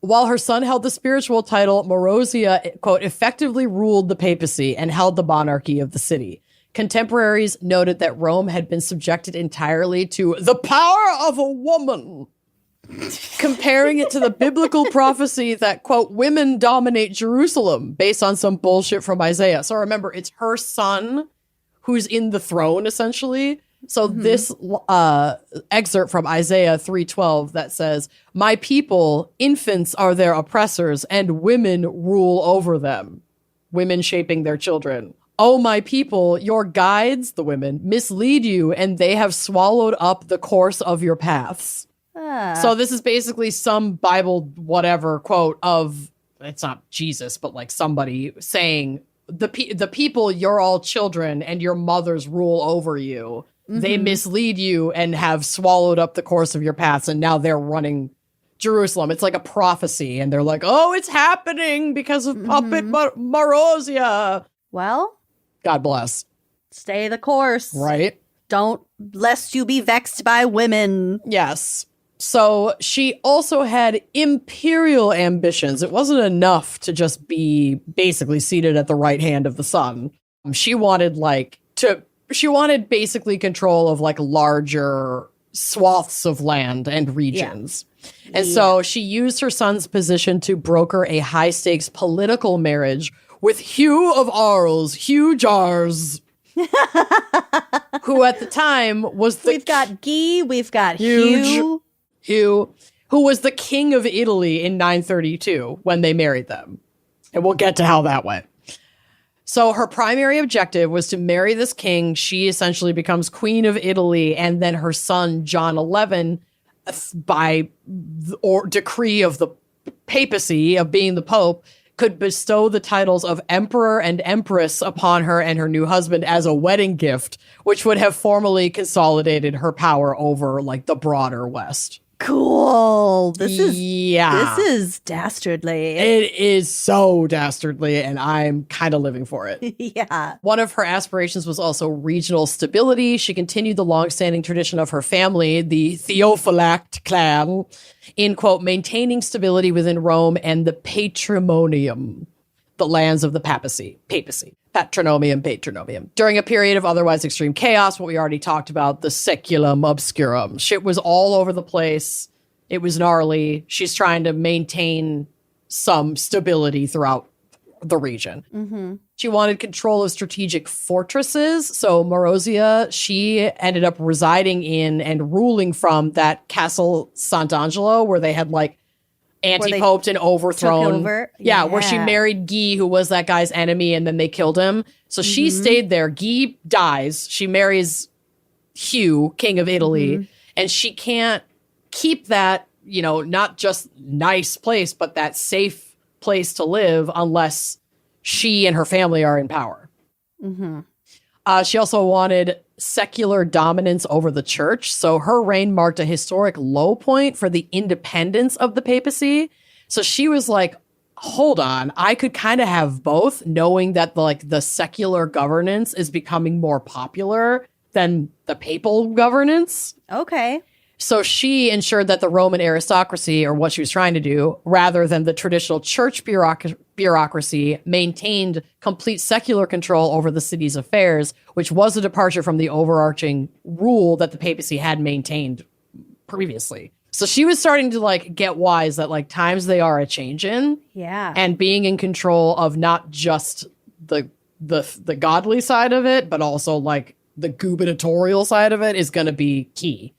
While her son held the spiritual title, Marozia, quote, effectively ruled the papacy and held the monarchy of the city. Contemporaries noted that Rome had been subjected entirely to the power of a woman, comparing it to the biblical prophecy that, quote, women dominate Jerusalem based on some bullshit from Isaiah. So remember, it's her son who's in the throne, essentially. So this excerpt from Isaiah 3:12 that says, my people, infants are their oppressors, and women rule over them. Women shaping their children. "Oh, my people, your guides," the women, "mislead you, and they have swallowed up the course of your paths." So this is basically some Bible whatever quote of, it's not Jesus, but like somebody saying, the people, you're all children, and your mothers rule over you. They mislead you and have swallowed up the course of your paths, and now they're running Jerusalem. It's like a prophecy, and they're like, "Oh, it's happening because of puppet Marozia." Well, God bless. Stay the course. Right? Don't, lest you be vexed by women. Yes. So she also had imperial ambitions. It wasn't enough to just be basically seated at the right hand of the sun. She wanted basically control of like larger swaths of land and regions. Yeah. And so she used her son's position to broker a high stakes political marriage with Hugh of Arles, Hugh Jars, who at the time was the... We've got Guy, we've got Hugh, who was the king of Italy in 932 when they married them. And we'll get to how that went. So her primary objective was to marry this king. She essentially becomes queen of Italy, and then her son, John XI, by decree of the papacy, of being the pope, could bestow the titles of emperor and empress upon her and her new husband as a wedding gift, which would have formally consolidated her power over like the broader West. Cool. This is dastardly. It is so dastardly, and I'm kind of living for it. Yeah. One of her aspirations was also regional stability. She continued the longstanding tradition of her family, the Theophylact clan, in, quote, maintaining stability within Rome and the patrimonium, the lands of the papacy. Patronomium. During a period of otherwise extreme chaos, what we already talked about, the saeculum obscurum. Shit was all over the place. It was gnarly. She's trying to maintain some stability throughout the region. Mm-hmm. She wanted control of strategic fortresses. So Marozia, she ended up residing in and ruling from that Castle Sant'Angelo, where they had like anti-poped and overthrown. Yeah, where she married Guy, who was that guy's enemy, and then they killed him. So she stayed there. Guy dies. She marries Hugh, king of Italy, and she can't keep that, you know, not just nice place, but that safe place to live unless she and her family are in power. She also wanted secular dominance over the church. So her reign marked a historic low point for the independence of the papacy. So she was like, hold on, I could kind of have both, knowing that the secular governance is becoming more popular than the papal governance. Okay. So she ensured that the Roman aristocracy, or what she was trying to do, rather than the traditional church bureaucracy, maintained complete secular control over the city's affairs, which was a departure from the overarching rule that the papacy had maintained previously. So she was starting to like get wise that like times they are a changing. Yeah. And being in control of not just the godly side of it, but also like the gubernatorial side of it is going to be key.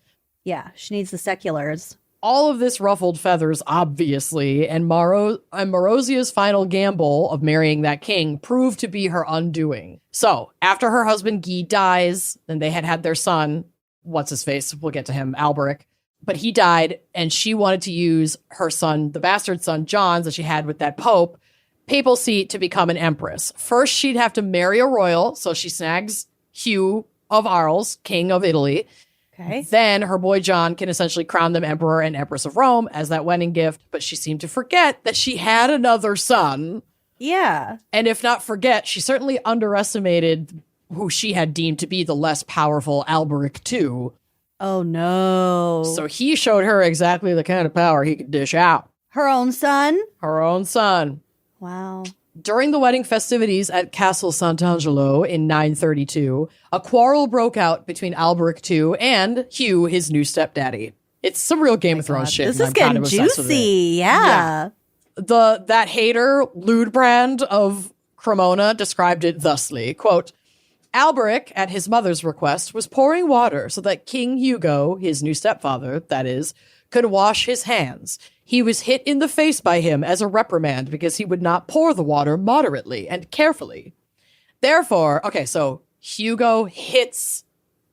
Yeah, she needs the seculars. All of this ruffled feathers, obviously, and Marozia's final gamble of marrying that king proved to be her undoing. So, after her husband Guy dies, and they had their son, what's-his-face, we'll get to him, Alberic, but he died, and she wanted to use her son, the bastard son, John's, that she had with that pope, papal seat to become an empress. First, she'd have to marry a royal, so she snags Hugh of Arles, king of Italy. Okay. Then her boy John can essentially crown them emperor and empress of Rome as that wedding gift, but she seemed to forget that she had another son. Yeah. And if not forget, she certainly underestimated who she had deemed to be the less powerful Alberic II. Oh, no. So he showed her exactly the kind of power he could dish out. Her own son? Her own son. Wow. During the wedding festivities at Castle Sant'Angelo in 932, a quarrel broke out between Alberic II and Hugh, his new stepdaddy. It's some real Game of Thrones shit. This is getting juicy. Yeah. That hater, Ludebrand of Cremona, described it thusly, quote, Alberic, at his mother's request, was pouring water so that King Hugo, his new stepfather, that is, could wash his hands. He was hit in the face by him as a reprimand because he would not pour the water moderately and carefully. Therefore, okay, so Hugo hits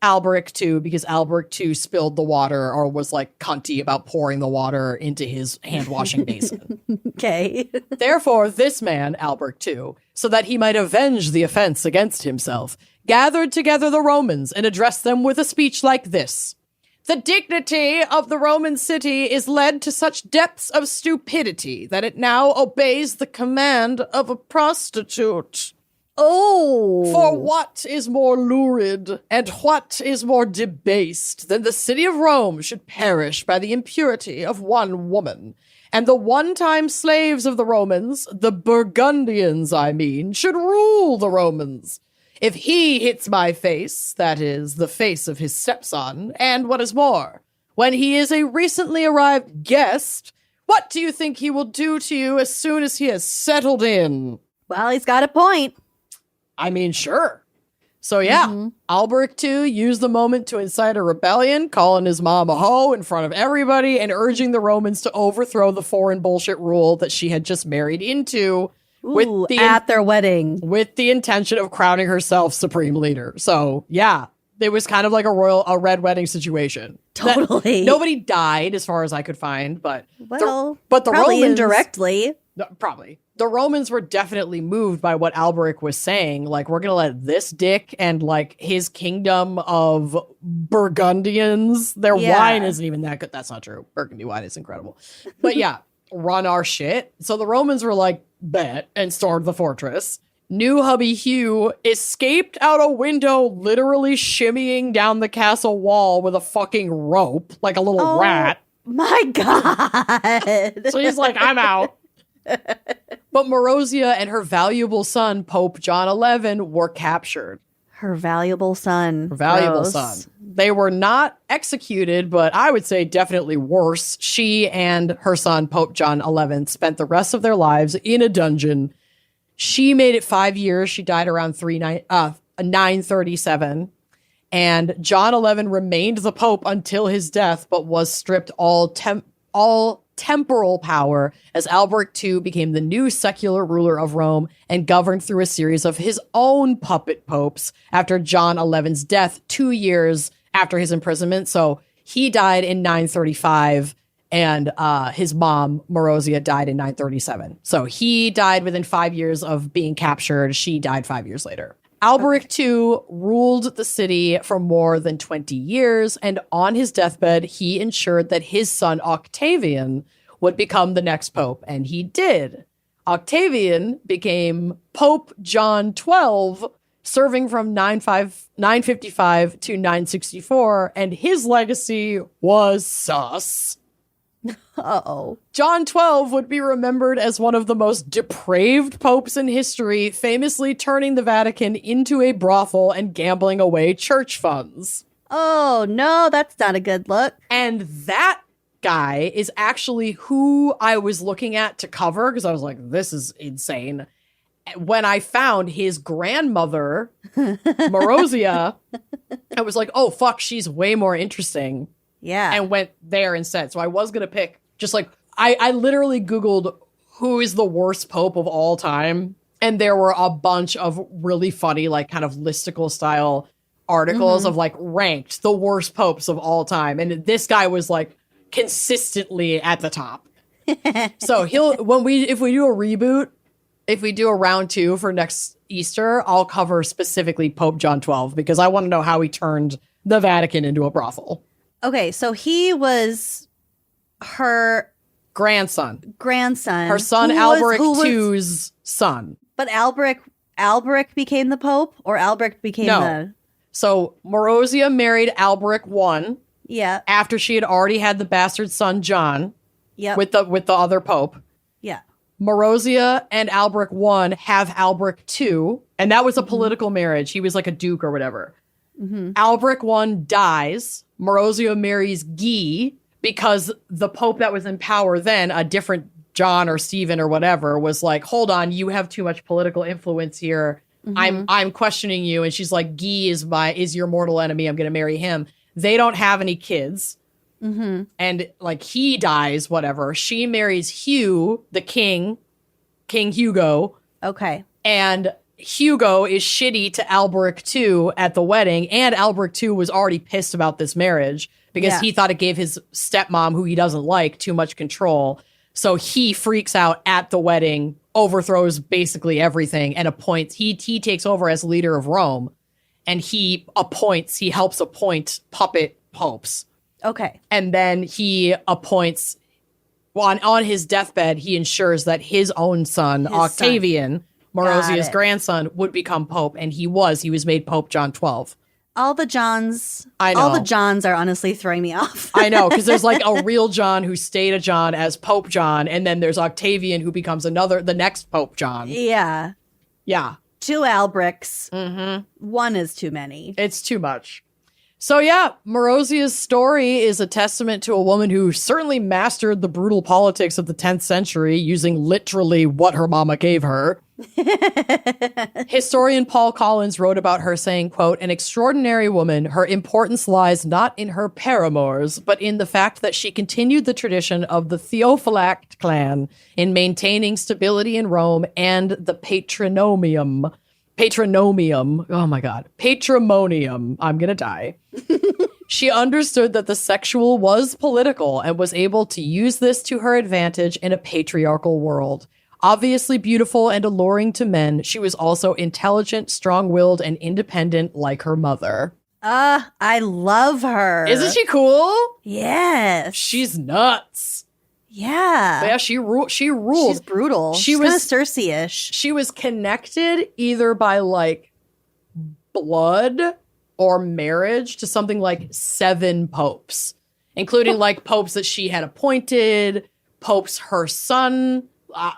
Alberic II because Alberic II spilled the water or was like cunty about pouring the water into his hand washing basin. Okay. Therefore, this man, Alberic II, so that he might avenge the offense against himself, gathered together the Romans and addressed them with a speech like this. The dignity of the Roman city is led to such depths of stupidity that it now obeys the command of a prostitute. Oh. For what is more lurid and what is more debased than the city of Rome should perish by the impurity of one woman, and the one-time slaves of the Romans, the Burgundians, I mean, should rule the Romans. If he hits my face, that is, the face of his stepson, and what is more, when he is a recently arrived guest, what do you think he will do to you as soon as he has settled in? Well, he's got a point. I mean, sure. So yeah, Alberic II used the moment to incite a rebellion, calling his mom a hoe in front of everybody and urging the Romans to overthrow the foreign bullshit rule that she had just married into at their wedding. With the intention of crowning herself supreme leader. So yeah, it was kind of like a red wedding situation. Totally. Nobody died as far as I could find, but the Romans indirectly. Probably. The Romans were definitely moved by what Alberic was saying. Like, we're going to let this dick and, like, his kingdom of Burgundians, their wine isn't even that good. That's not true. Burgundy wine is incredible. But yeah, run our shit. So the Romans were like, bet, and stormed the fortress. New hubby Hugh escaped out a window, literally shimmying down the castle wall with a fucking rope, like a little rat. My God. So he's like, I'm out. But Marozia and her valuable son, Pope John XI, were captured. Her valuable son. They were not executed, but I would say definitely worse. She and her son, Pope John XI, spent the rest of their lives in a dungeon. She made it 5 years. She died around 937. And John XI remained the Pope until his death, but was stripped all temporal power as Alberic II became the new secular ruler of Rome and governed through a series of his own puppet popes after John XI's death 2 years after his imprisonment. So he died in 935 and his mom, Marozia, died in 937. So he died within 5 years of being captured. She died 5 years later. Alberic II ruled the city for more than 20 years, and on his deathbed, he ensured that his son Octavian would become the next pope, and he did. Octavian became Pope John XII, serving from 955 to 964, and his legacy was sus. Uh-oh. John XII would be remembered as one of the most depraved popes in history, famously turning the Vatican into a brothel and gambling away church funds. Oh, no, that's not a good look. And that guy is actually who I was looking at to cover, because I was like, this is insane. When I found his grandmother, Marozia, I was like, oh, fuck, she's way more interesting. Yeah. And went there instead. So I was going to pick just like, I literally Googled who is the worst pope of all time. And there were a bunch of really funny, like kind of listicle style articles of like ranked the worst popes of all time. And this guy was like consistently at the top. So if we do a reboot, if we do a round 2 for next Easter, I'll cover specifically Pope John XII because I want to know how he turned the Vatican into a brothel. Okay, so he was her grandson. Her son, Alberic II's son. But Alberic became the Pope, or Alberic became the... So Marozia married Alberic I. Yeah. After she had already had the bastard son, John. Yeah. With the other Pope. Yeah. Marozia and Alberic I have Alberic II. And that was a political marriage. He was like a duke or whatever. Alberic I dies. Marozia marries Guy because the Pope that was in power then, a different John or Stephen or whatever, was like, hold on, you have too much political influence here. I'm questioning you. And she's like, Guy is your mortal enemy. I'm going to marry him. They don't have any kids. And like he dies, whatever. She marries Hugh, the king, King Hugo. Okay. And Hugo is shitty to Alberic II at the wedding, and Alberic II was already pissed about this marriage because he thought it gave his stepmom, who he doesn't like, too much control. So he freaks out at the wedding, overthrows basically everything, and appoints, he takes over as leader of Rome, and he helps appoint puppet popes. Okay. And then he appoints, on his deathbed, he ensures that his own son, Octavian, Marozia's grandson, would become pope, and he was made Pope John 12. All the Johns. I know. All the Johns are honestly throwing me off. I know, because there's like a real John who stayed a John as Pope John, and then there's Octavian who becomes the next Pope John. Yeah. Yeah. 2 Albrics. Mm-hmm. 1 is too many. It's too much. So yeah, Marozia's story is a testament to a woman who certainly mastered the brutal politics of the 10th century using literally what her mama gave her. Historian Paul Collins wrote about her saying, quote, "An extraordinary woman, her importance lies not in her paramours, but in the fact that she continued the tradition of the Theophylact clan in maintaining stability in Rome and the patrimonium. Oh my God. Patrimonium. I'm going to die. She understood that the sexual was political and was able to use this to her advantage in a patriarchal world. Obviously beautiful and alluring to men, she was also intelligent, strong-willed, and independent like her mother." I love her. Isn't she cool? Yes. She's nuts. Yeah. But yeah, she ruled. She's brutal. She's kind of Cersei-ish. She was connected either by like blood or marriage to something like 7 popes, including like popes that she had appointed, popes her son,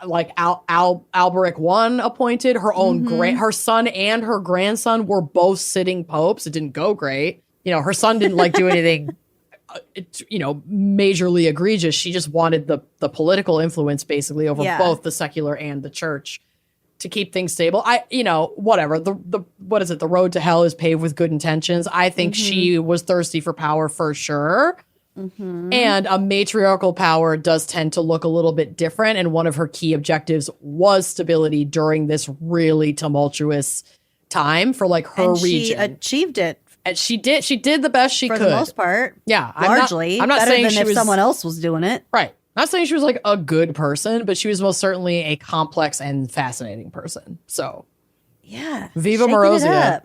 like Alberic I appointed, her own her son and her grandson were both sitting popes. It didn't go great. You know, her son didn't like do anything majorly egregious. She just wanted the political influence basically over both the secular and the church to keep things stable. Whatever. What is it? The road to hell is paved with good intentions. I think she was thirsty for power for sure. Mm-hmm. And a matriarchal power does tend to look a little bit different. And one of her key objectives was stability during this really tumultuous time for like her region. She achieved it. And she did the best she could. For the most part. Yeah. Largely. I'm not better saying than she if was, someone else was doing it. Right. I'm not saying she was like a good person, but she was most certainly a complex and fascinating person. So. Yeah. Viva Marozia.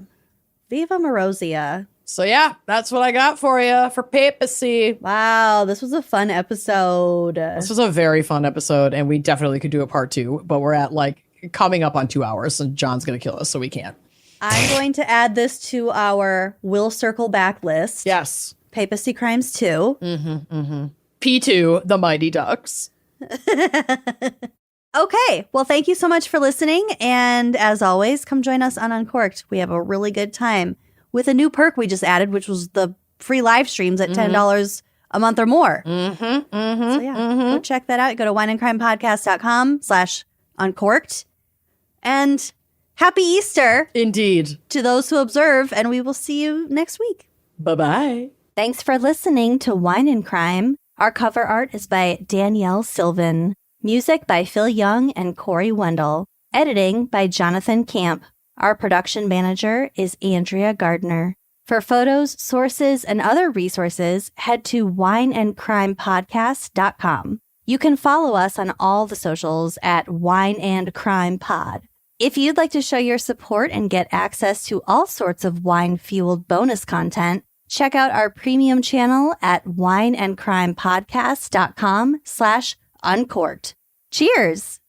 Viva Marozia. So yeah, that's what I got for you for Papacy. Wow, this was a fun episode. This was a very fun episode, and we definitely could do a part 2, but we're at like coming up on 2 hours, and John's going to kill us, so we can't. I'm going to add this to our Will Circle Back list. Yes. Papacy Crimes 2. P2, The Mighty Ducks. Okay, well, thank you so much for listening, and as always, come join us on Uncorked. We have a really good time with a new perk we just added, which was the free live streams at $10 a month or more. So go check that out. Go to wineandcrimepodcast.com/uncorked. And happy Easter. Indeed. To those who observe, and we will see you next week. Bye-bye. Thanks for listening to Wine and Crime. Our cover art is by Danielle Sylvan. Music by Phil Young and Corey Wendell. Editing by Jonathan Camp. Our production manager is Andrea Gardner. For photos, sources, and other resources, head to wineandcrimepodcast.com. You can follow us on all the socials at Wine and Crime Pod. If you'd like to show your support and get access to all sorts of wine-fueled bonus content, check out our premium channel at wineandcrimepodcast.com/uncorked. Cheers!